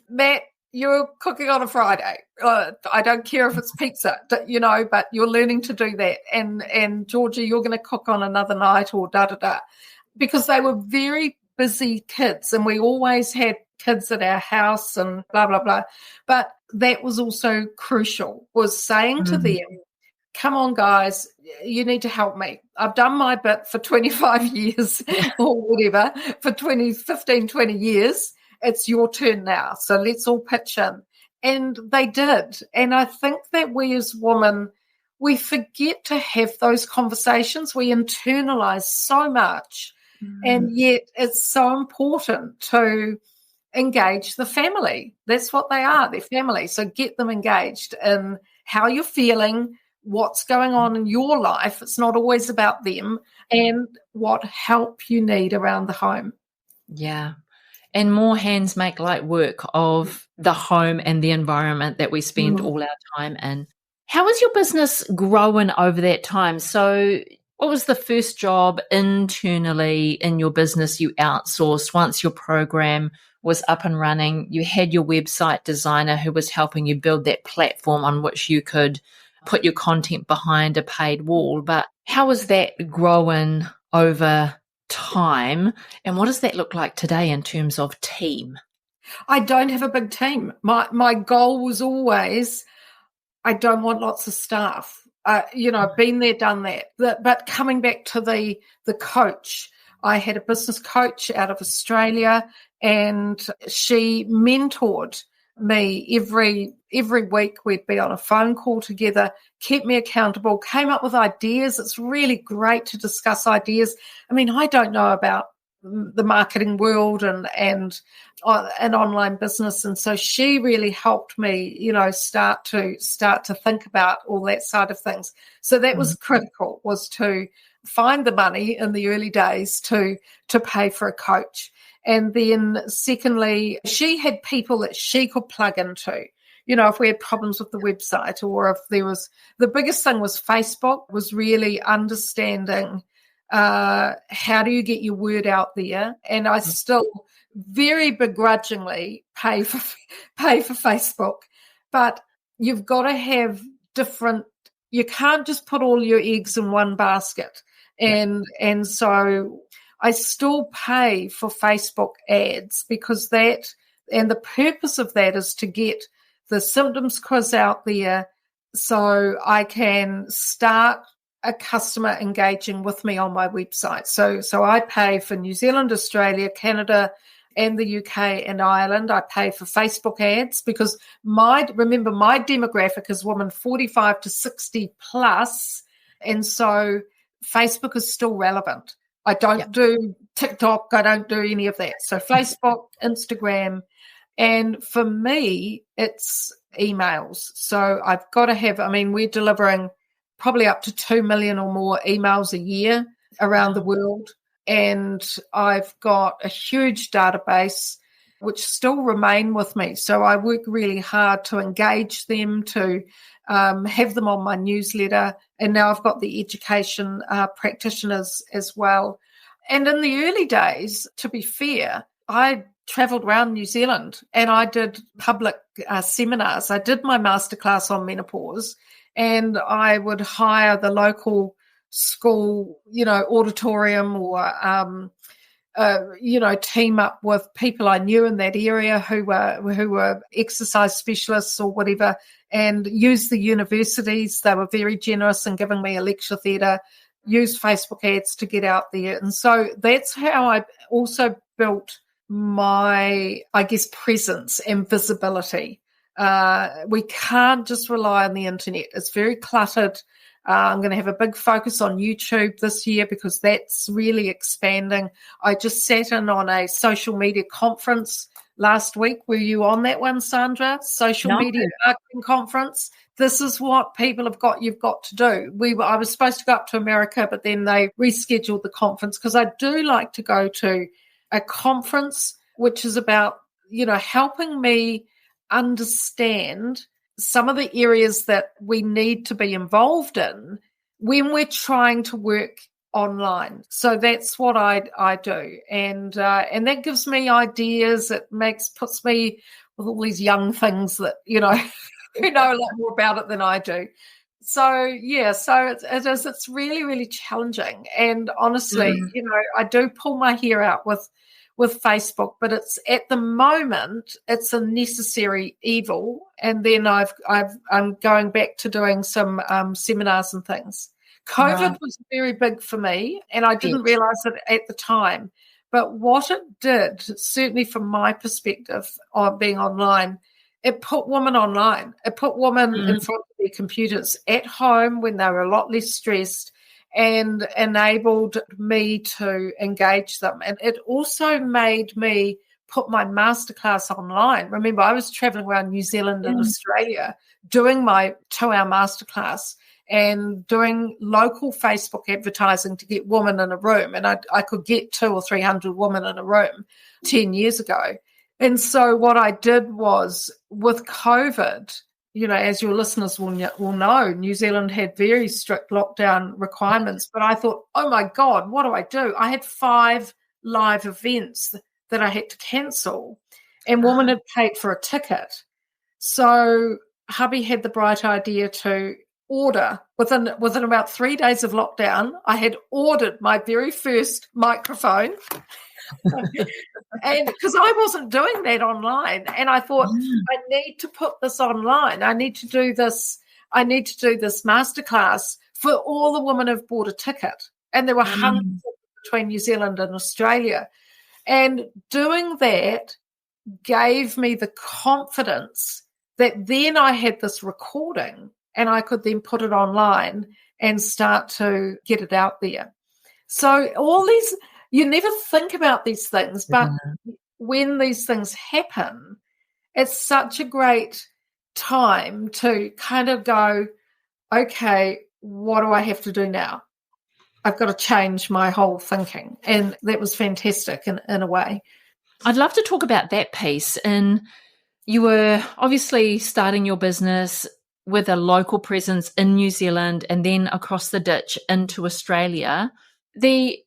Matt, you're cooking on a Friday. I don't care if it's pizza, but you're learning to do that. And Georgie, you're going to cook on another night or da-da-da. Because they were very busy kids and we always had kids at our house and blah, blah, blah. But that was also crucial, was saying to them, come on, guys, you need to help me. I've done my bit for 25 years or whatever, for 15, 20 years. It's your turn now. So let's all pitch in. And they did. And I think that we as women, we forget to have those conversations. We internalize so much. And yet it's so important to engage the family. That's what they are, they're family. So get them engaged in how you're feeling, what's going on in your life. It's not always about them, and what help you need around the home. Yeah. And more hands make light work of the home and the environment that we spend all our time in. How has your business grown over that time? So what was the first job internally in your business you outsourced once your program was up and running? You had your website designer who was helping you build that platform on which you could put your content behind a paid wall. But how has that grown over time? And what does that look like today in terms of team? I don't have a big team. My goal was always, I don't want lots of staff. Been there, done that. But coming back to the coach, I had a business coach out of Australia, and she mentored me every week. We'd be on a phone call together, kept me accountable, came up with ideas. It's really great to discuss ideas. I mean, I don't know about the marketing world and an online business, and so she really helped me, start to think about all that side of things. So that was critical, was to find the money in the early days to pay for a coach. And then secondly, she had people that she could plug into. If we had problems with the website, or if there was, the biggest thing was Facebook, was really understanding how do you get your word out there. And I still very begrudgingly pay for Facebook, but you've got to have different, you can't just put all your eggs in one basket. And so I still pay for Facebook ads, because that, and the purpose of that is to get the symptoms quiz out there so I can start a customer engaging with me on my website. So I pay for New Zealand, Australia, Canada, and the UK and Ireland. I pay for Facebook ads because remember my demographic is women 45 to 60 plus. And so Facebook is still relevant. I don't do TikTok. I don't do any of that. So Facebook, Instagram, and for me, it's emails. So I've got to have, we're delivering probably up to 2 million or more emails a year around the world. And I've got a huge database which still remain with me. So I work really hard to engage them, to have them on my newsletter. And now I've got the education practitioners as well. And in the early days, to be fair, I travelled around New Zealand and I did public seminars. I did my masterclass on menopause, and I would hire the local school, auditorium, or, team up with people I knew in that area who were exercise specialists or whatever, and use the universities. They were very generous in giving me a lecture theatre, use Facebook ads to get out there. And so that's how I also built my, presence and visibility. We can't just rely on the internet. It's very cluttered. I'm going to have a big focus on YouTube this year because that's really expanding. I just sat in on a social media conference last week. Were you on that one, Sandra? Social No. media marketing conference. This is what people you've got to do. I was supposed to go up to America, but then they rescheduled the conference because I do like to go to a conference which is about, helping me understand some of the areas that we need to be involved in when we're trying to work online. So that's what I do. And that gives me ideas. It puts me with all these young things that, who know a lot more about it than I do. So, it's really, really challenging. And honestly, I do pull my hair out with Facebook, but it's at the moment it's a necessary evil. And then I'm going back to doing some seminars and things. COVID was very big for me, and I didn't realize it at the time. But what it did, certainly from my perspective of being online, it put women online. It put women in front of their computers at home when they were a lot less stressed, and enabled me to engage them. And it also made me put my masterclass online. Remember, I was traveling around New Zealand and Australia doing my 2-hour masterclass and doing local Facebook advertising to get women in a room. And I could get 200 or 300 women in a room 10 years ago. And so what I did was, with COVID, as your listeners will know, New Zealand had very strict lockdown requirements. But I thought, oh, my God, what do? I had 5 live events that I had to cancel, and women had paid for a ticket. So hubby had the bright idea to order. Within about 3 days of lockdown, I had ordered my very first microphone. And because I wasn't doing that online, and I thought, I need to put this online. I need to do this masterclass for all the women who've bought a ticket. And there were hundreds between New Zealand and Australia. And doing that gave me the confidence that then I had this recording and I could then put it online and start to get it out there. So all these, you never think about these things, but when these things happen, it's such a great time to kind of go, okay, what do I have to do now? I've got to change my whole thinking. And that was fantastic in a way. I'd love to talk about that piece. And you were obviously starting your business with a local presence in New Zealand and then across the ditch into Australia. The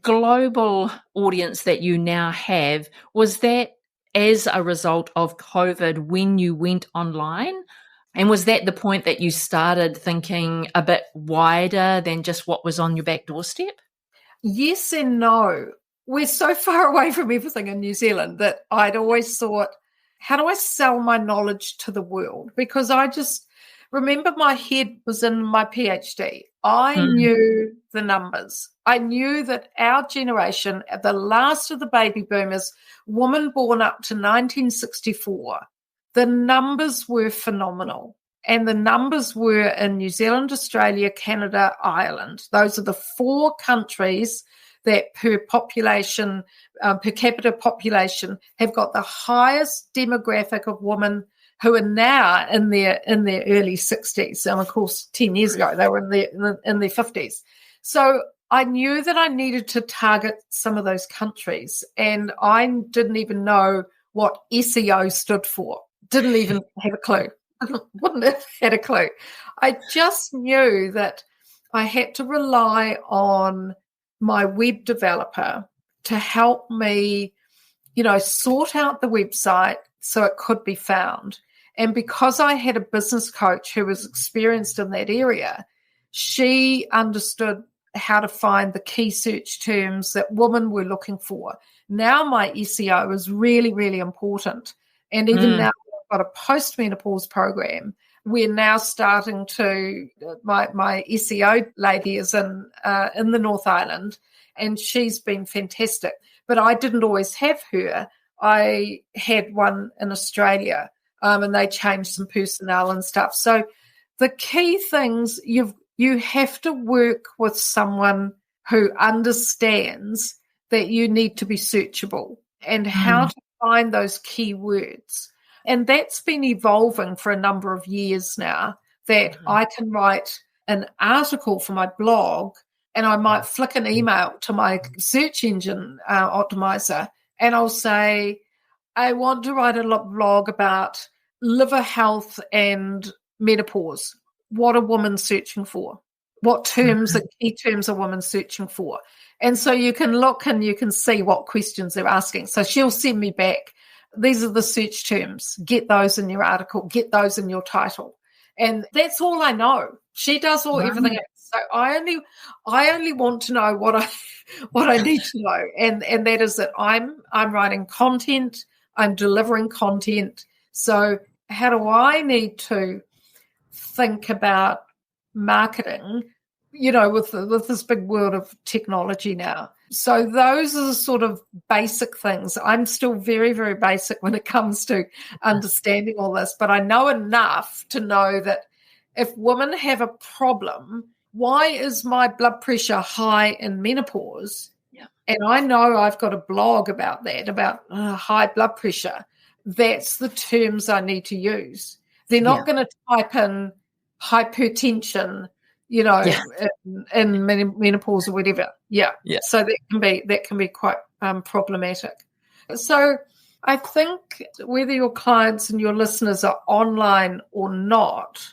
global audience that you now have, was that as a result of COVID when you went online? And was that the point that you started thinking a bit wider than just what was on your back doorstep? Yes and no. We're so far away from everything in New Zealand that I'd always thought, how do I sell my knowledge to the world? Because I just remember my head was in my PhD. I knew the numbers. I knew that our generation, the last of the baby boomers, women born up to 1964, the numbers were phenomenal. And the numbers were in New Zealand, Australia, Canada, Ireland. Those are the 4 countries that per capita population have got the highest demographic of women who are now in their early 60s. And of course, 10 years ago, they were in their 50s. So I knew that I needed to target some of those countries. And I didn't even know what SEO stood for. Didn't even have a clue. Wouldn't have had a clue. I just knew that I had to rely on my web developer to help me, sort out the website so it could be found. And because I had a business coach who was experienced in that area, she understood how to find the key search terms that women were looking for. Now my SEO is really, really important. And even now I've got a post-menopause program. We're now starting to, my SEO lady is in the North Island, and she's been fantastic. But I didn't always have her. I had one in Australia, and they changed some personnel and stuff. So the key things, you have to work with someone who understands that you need to be searchable and how to find those keywords. And that's been evolving for a number of years now, that I can write an article for my blog and I might flick an email to my search engine optimizer and I'll say, I want to write a blog about liver health and menopause. What are women searching for? What terms, the key terms are women searching for? And so you can look and you can see what questions they're asking. So she'll send me back, these are the search terms. Get those in your article. Get those in your title. And that's all I know. She does everything else. So I only want to know what I need to know. And that is that I'm writing content, I'm delivering content. So how do I need to think about marketing, with this big world of technology now? So those are the sort of basic things. I'm still very, very basic when it comes to understanding all this, but I know enough to know that if women have a problem, why is my blood pressure high in menopause? Yeah. And I know I've got a blog about that, about high blood pressure. That's the terms I need to use. They're not going to type in hypertension, in menopause or whatever. Yeah. So that can be quite problematic. So I think whether your clients and your listeners are online or not,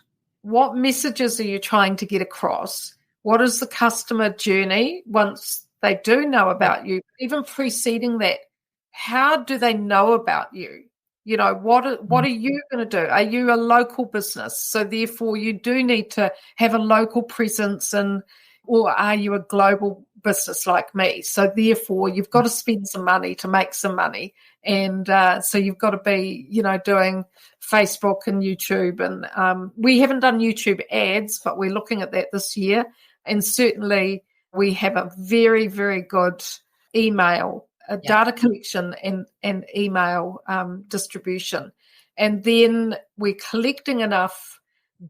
what messages are you trying to get across? What is the customer journey once they do know about you? Even preceding that, how do they know about you? What are you going to do? Are you a local business? So therefore you do need to have a local presence, or are you a global business like me? So therefore you've got to spend some money to make some money. And so you've got to be, doing Facebook and YouTube. And we haven't done YouTube ads, but we're looking at that this year. And certainly we have a very, very good email data collection and email distribution. And then we're collecting enough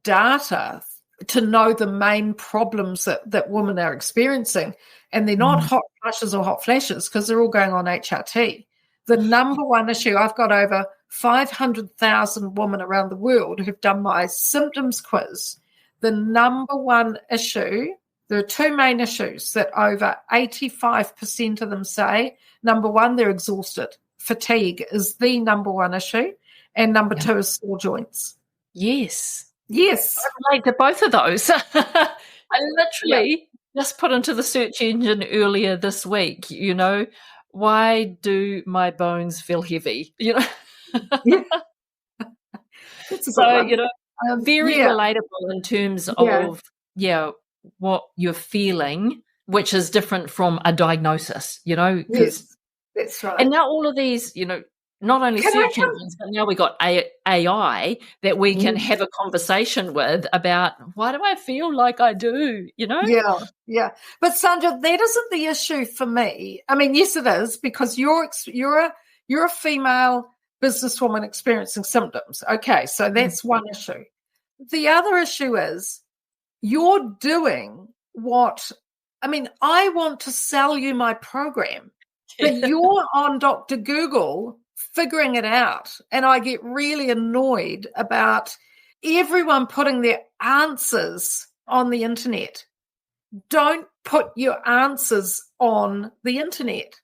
data to know the main problems that women are experiencing. And they're not hot flushes or hot flashes, because they're all going on HRT. The number one issue, I've got over 500,000 women around the world who've done my symptoms quiz. The number one issue, there are two main issues that over 85% of them say. Number one, they're exhausted. Fatigue is the number one issue. And number two is sore joints. Yes. Yes. I relate to both of those. I literally just put into the search engine earlier this week, why do my bones feel heavy? That's a good one. Very relatable in terms of what you're feeling, which is different from a diagnosis, Yes, that's right. And now all of these, not only search engines, but now we got AI that we can have a conversation with about, why do I feel like I do, Yeah. But Sandra, that isn't the issue for me. I mean, yes, it is, because you're a female businesswoman experiencing symptoms. Okay, so that's one issue. The other issue is you're doing I want to sell you my program, but you're on Dr. Google figuring it out. And I get really annoyed about everyone putting their answers on the internet. Don't put your answers on the internet.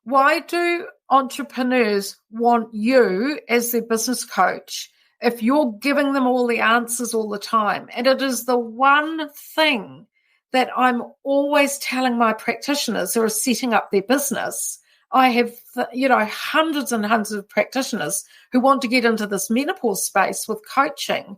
Why do entrepreneurs want you as their business coach if you're giving them all the answers all the time? And it is the one thing that I'm always telling my practitioners who are setting up their business. I have, hundreds and hundreds of practitioners who want to get into this menopause space with coaching.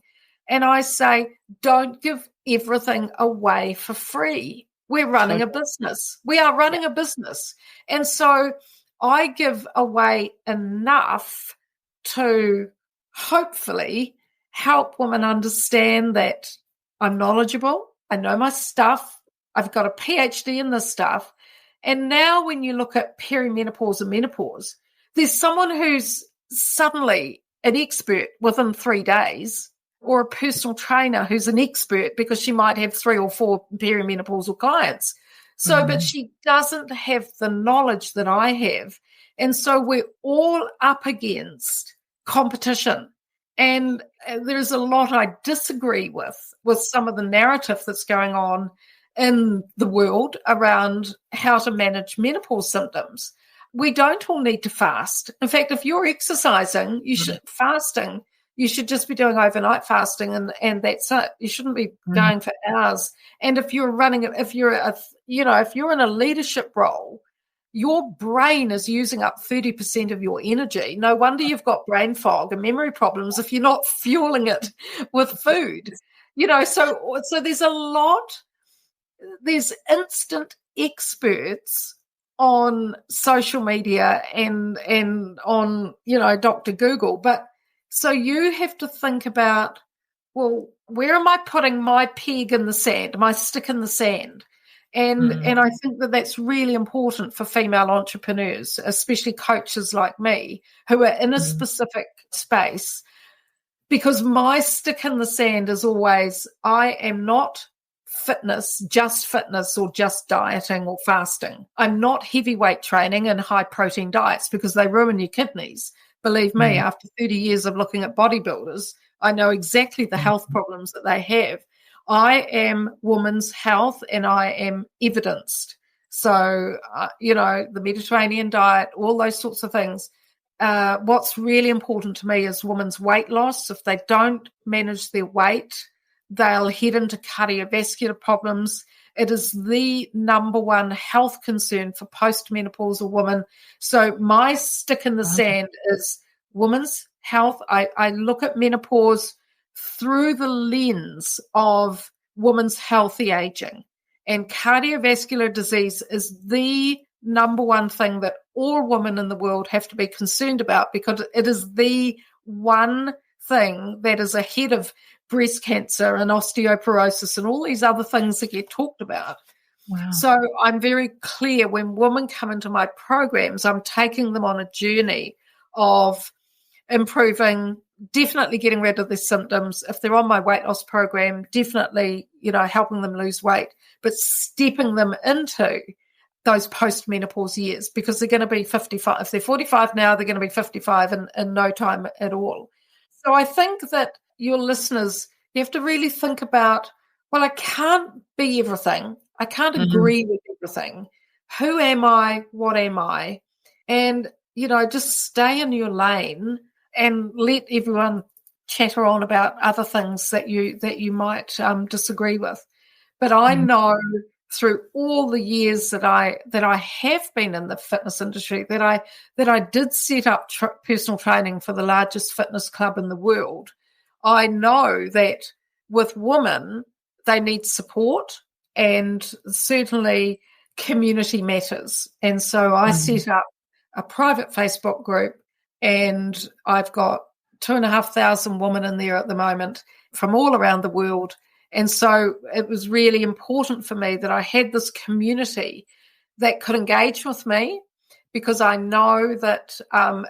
And I say, don't give everything away for free. We're running a business. We are running a business. And so I give away enough to hopefully help women understand that I'm knowledgeable. I know my stuff. I've got a PhD in this stuff. And now when you look at perimenopause and menopause, there's someone who's suddenly an expert within 3 days. or a personal trainer who's an expert because she might have 3 or 4 perimenopausal clients. So, but she doesn't have the knowledge that I have. And so we're all up against competition. And there's a lot I disagree with some of the narrative that's going on in the world around how to manage menopause symptoms. We don't all need to fast. In fact, if you're exercising, fasting, you should just be doing overnight fasting, and that's it. You shouldn't be going for hours. And if you're if you're in a leadership role, your brain is using up 30% of your energy. No wonder you've got brain fog and memory problems if you're not fueling it with food. So there's instant experts on social media and on, Dr. Google. But so you have to think about, well, where am I putting my peg in the sand, my stick in the sand? And I think that that's really important for female entrepreneurs, especially coaches like me who are in a specific space, because my stick in the sand is always, I am not fitness or just dieting or fasting. I'm not heavyweight training and high protein diets because they ruin your kidneys. Believe me, after 30 years of looking at bodybuilders, I know exactly the health problems that they have. I am women's health and I am evidenced. So, the Mediterranean diet, all those sorts of things. What's really important to me is women's weight loss. If they don't manage their weight, they'll head into cardiovascular problems. It is the number one health concern for postmenopausal women. So my stick in the sand is women's health. I look at menopause through the lens of women's healthy aging. And cardiovascular disease is the number one thing that all women in the world have to be concerned about, because it is the one thing that is ahead of breast cancer and osteoporosis and all these other things that get talked about. Wow. So I'm very clear when women come into my programs, I'm taking them on a journey of improving, definitely getting rid of their symptoms. If they're on my weight loss program, definitely, helping them lose weight, but stepping them into those post-menopause years, because they're going to be 55. If they're 45 now, they're going to be 55 in no time at all. So I think that your listeners, you have to really think about, well, I can't be everything. I can't agree with everything. Who am I? What am I? And, just stay in your lane and let everyone chatter on about other things that you might disagree with. But I know through all the years that I have been in the fitness industry that I did set up personal training for the largest fitness club in the world. I know that with women, they need support, and certainly community matters. And so I set up a private Facebook group, and I've got 2,500 women in there at the moment from all around the world. And so it was really important for me that I had this community that could engage with me, because I know that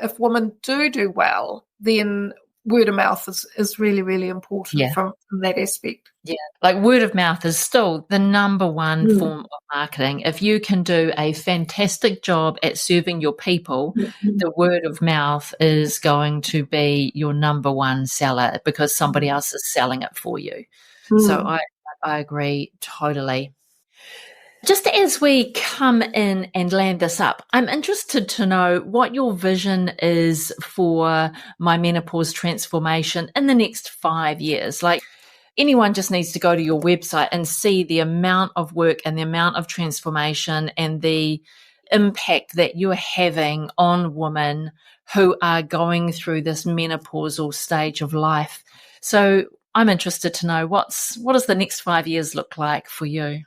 if women do well, then word of mouth is really, really important from that aspect. Yeah, like word of mouth is still the number one form of marketing. If you can do a fantastic job at serving your people, the word of mouth is going to be your number one seller, because somebody else is selling it for you. So I agree totally. Just as we come in and land this up, I'm interested to know what your vision is for My Menopause Transformation in the next 5 years. Like, anyone just needs to go to your website and see the amount of work and the amount of transformation and the impact that you're having on women who are going through this menopausal stage of life. So I'm interested to know what does the next 5 years look like for you?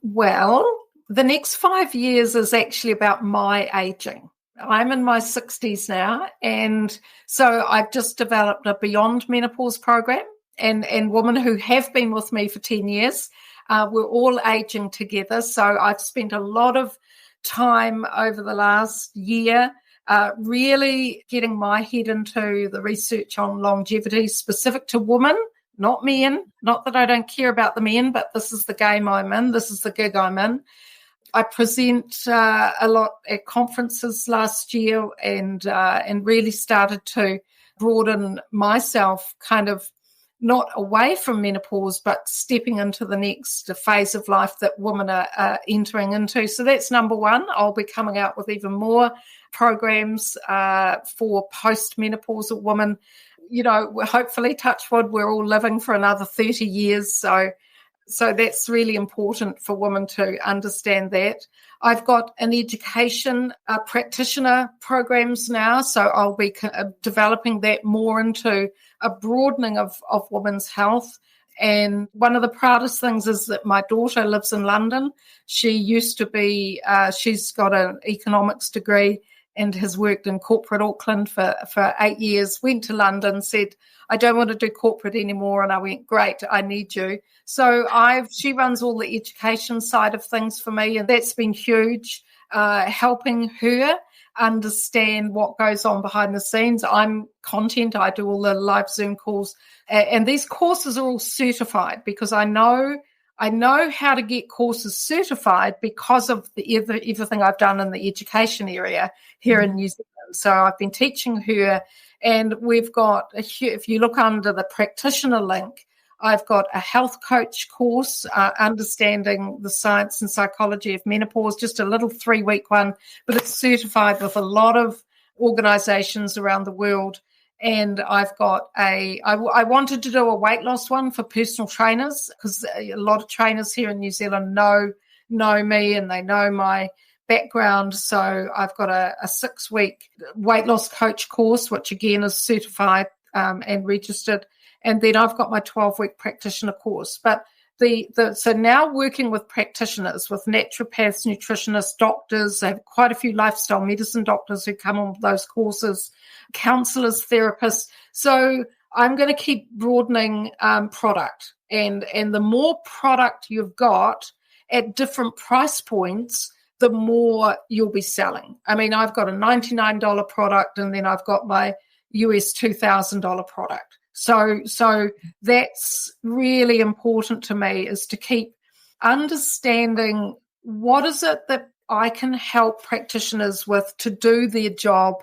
Well, the next 5 years is actually about my aging. I'm in my 60s now, and so I've just developed a Beyond Menopause program, and women who have been with me for 10 years, we're all aging together. So I've spent a lot of time over the last year really getting my head into the research on longevity specific to women, not men. Not that I don't care about the men, but this is the game I'm in. This is the gig I'm in. I present a lot at conferences last year and really started to broaden myself kind of not away from menopause, but stepping into the next phase of life that women are entering into. So that's number one. I'll be coming out with even more programs for post-menopausal women. You know, hopefully, touch wood, we're all living for another 30 years. So that's really important for women to understand that. I've got an education practitioner programs now, so I'll be developing that more into a broadening of women's health. And one of the proudest things is that my daughter lives in London. She used to be, she's got an economics degree and has worked in corporate Auckland for 8 years, went to London, said, I don't want to do corporate anymore. And I went, great, I need you. So she runs all the education side of things for me. And that's been huge, helping her understand what goes on behind the scenes. I'm content. I do all the live Zoom calls. And these courses are all certified because I know how to get courses certified because of everything I've done in the education area here in New Zealand. So I've been teaching her, and we've got, if you look under the practitioner link, I've got a health coach course, understanding the science and psychology of menopause, just a little 3-week one, but it's certified with a lot of organizations around the world. And I've got I wanted to do a weight loss one for personal trainers because a lot of trainers here in New Zealand know me and they know my background. So I've got a 6-week weight loss coach course, which again is certified and registered. And then I've got my 12-week practitioner course. But so now working with practitioners, with naturopaths, nutritionists, doctors, I have quite a few lifestyle medicine doctors who come on those courses, counselors, therapists. So I'm going to keep broadening product. And the more product you've got at different price points, the more you'll be selling. I mean, I've got a $99 product and then I've got my US $2,000 product. So that's really important to me, is to keep understanding what is it that I can help practitioners with to do their job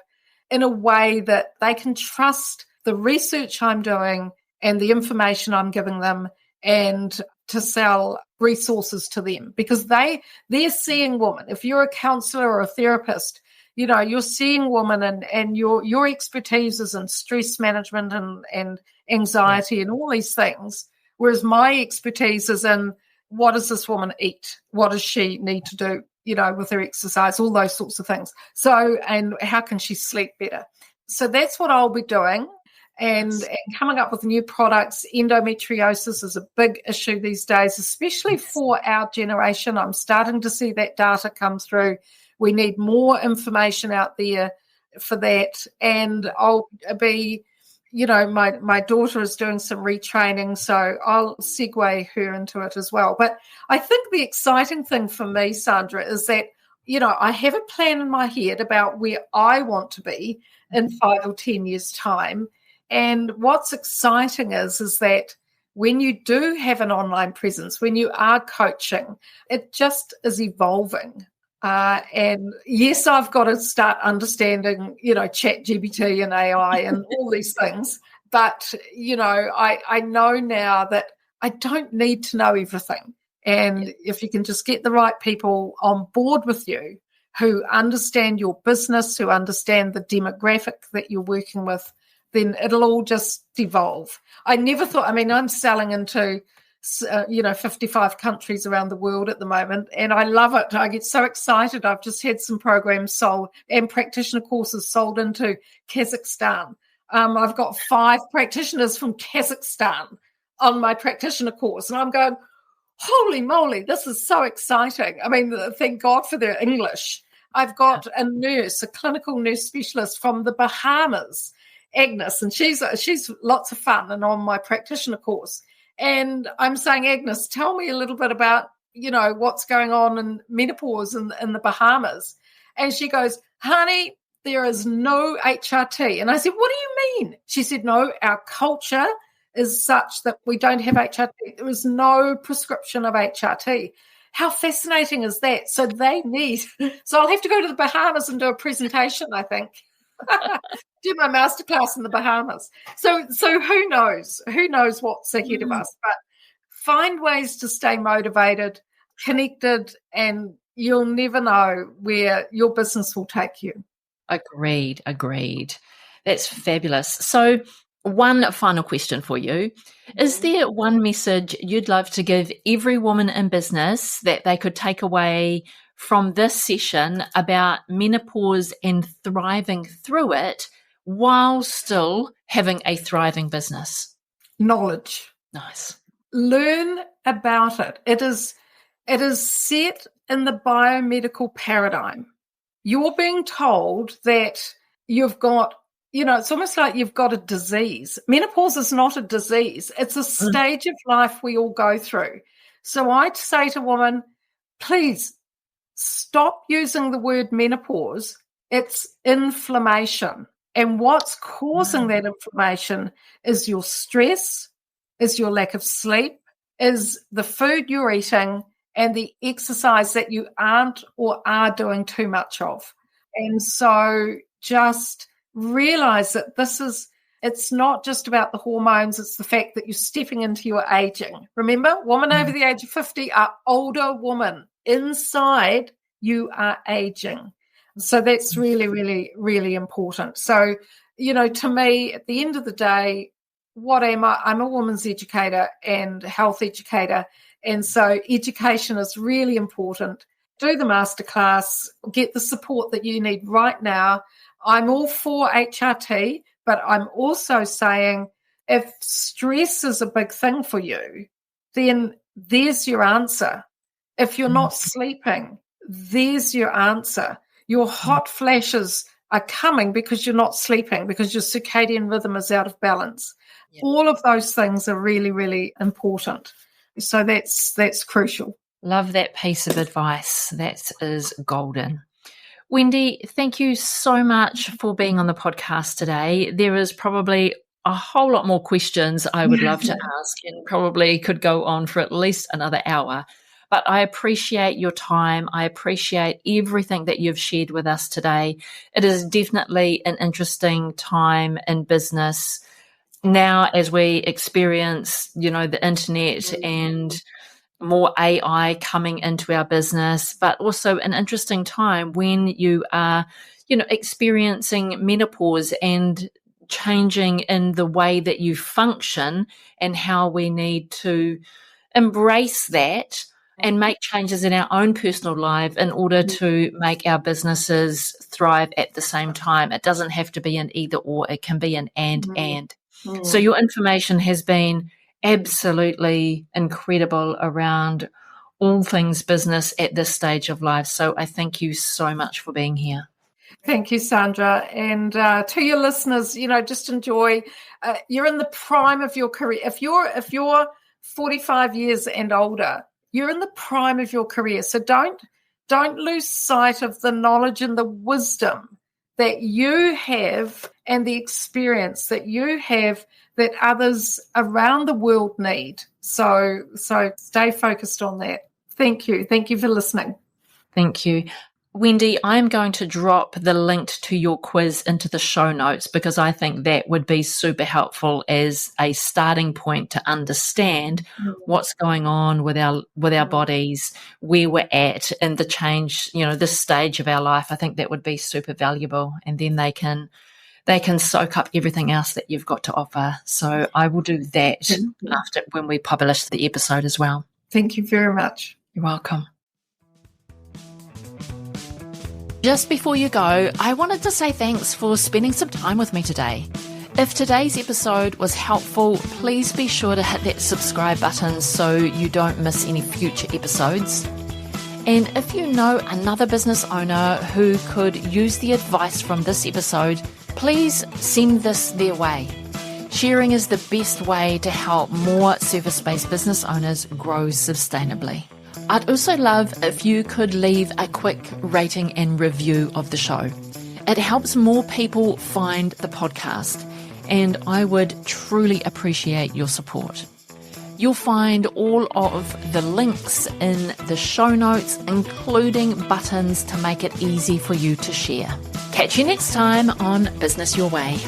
in a way that they can trust the research I'm doing and the information I'm giving them, and to sell resources to them, because they're seeing women. If you're a counselor or a therapist, you know, you're seeing women and your expertise is in stress management and anxiety and all these things, whereas my expertise is in what does this woman eat? What does she need to do, you know, with her exercise, all those sorts of things. So, and how can she sleep better? So that's what I'll be doing. And coming up with new products. Endometriosis is a big issue these days, especially for our generation. I'm starting to see that data come through. We need more information out there for that. And I'll be, you know, my daughter is doing some retraining, so I'll segue her into it as well. But I think the exciting thing for me, Sandra, is that, you know, I have a plan in my head about where I want to be in 5 or 10 years' time. And what's exciting is that when you do have an online presence, when you are coaching, it just is evolving. And yes, I've got to start understanding, you know, ChatGPT and AI and all these things. But, you know, I know now that I don't need to know everything. And if you can just get the right people on board with you who understand your business, who understand the demographic that you're working with, then it'll all just evolve. I never thought, I mean, I'm selling into, 55 countries around the world at the moment, and I love it. I get so excited. I've just had some programs sold and practitioner courses sold into Kazakhstan. I've got 5 practitioners from Kazakhstan on my practitioner course, and I'm going, holy moly, this is so exciting. I mean, thank God for their English. I've got a nurse, a clinical nurse specialist from the Bahamas, Agnes, and she's lots of fun and on my practitioner course. And I'm saying, Agnes, tell me a little bit about, you know, what's going on in menopause in the Bahamas. And she goes, honey, there is no HRT. And I said, what do you mean? She said, no, our culture is such that we don't have HRT. There is no prescription of HRT. How fascinating is that? So I'll have to go to the Bahamas and do a presentation, I think. Do my masterclass in the Bahamas. So who knows? Who knows what's ahead of us? But find ways to stay motivated, connected, and you'll never know where your business will take you. Agreed. That's fabulous. So one final question for you. Is there one message you'd love to give every woman in business that they could take away from this session about menopause and thriving through it while still having a thriving business? Knowledge. Nice. Learn about it. It is set in the biomedical paradigm. You're being told that you've got, it's almost like you've got a disease. Menopause is not a disease. It's a stage of life we all go through. So I'd say to women, please stop using the word menopause. It's inflammation. And what's causing that inflammation is your stress, is your lack of sleep, is the food you're eating, and the exercise that you aren't or are doing too much of. And so just realize that it's not just about the hormones, it's the fact that you're stepping into your aging. Remember, women over the age of 50 are older women. Inside, you are aging. So that's really, really, really important. So, to me, at the end of the day, what am I? I'm a women's educator and health educator. And so education is really important. Do the masterclass, get the support that you need right now. I'm all for HRT, but I'm also saying if stress is a big thing for you, then there's your answer. If you're not sleeping, there's your answer. Your hot flashes are coming because you're not sleeping, because your circadian rhythm is out of balance. Yep. All of those things are really, really important. So that's crucial. Love that piece of advice. That is golden. Wendy, thank you so much for being on the podcast today. There is probably a whole lot more questions I would love to ask and probably could go on for at least another hour. But I appreciate your time. I appreciate everything that you've shared with us today. It is definitely an interesting time in business now as we experience, the internet and more AI coming into our business, but also an interesting time when you are, experiencing menopause and changing in the way that you function and how we need to embrace that and make changes in our own personal life in order to make our businesses thrive at the same time. It doesn't have to be an either or, it can be an and. So your information has been absolutely incredible around all things business at this stage of life. So I thank you so much for being here. Thank you, Sandra. And to your listeners, just enjoy. You're in the prime of your career. If you're 45 years and older, you're in the prime of your career. So don't lose sight of the knowledge and the wisdom that you have and the experience that you have that others around the world need. So stay focused on that. Thank you. Thank you for listening. Thank you. Wendy, I'm going to drop the link to your quiz into the show notes because I think that would be super helpful as a starting point to understand what's going on with our bodies, where we're at in the change, this stage of our life. I think that would be super valuable, and then they can soak up everything else that you've got to offer. So I will do that when we publish the episode as well. Thank you very much. You're welcome. Just before you go, I wanted to say thanks for spending some time with me today. If today's episode was helpful, please be sure to hit that subscribe button so you don't miss any future episodes. And if you know another business owner who could use the advice from this episode, please send this their way. Sharing is the best way to help more service-based business owners grow sustainably. I'd also love if you could leave a quick rating and review of the show. It helps more people find the podcast, and I would truly appreciate your support. You'll find all of the links in the show notes, including buttons to make it easy for you to share. Catch you next time on Business Your Way.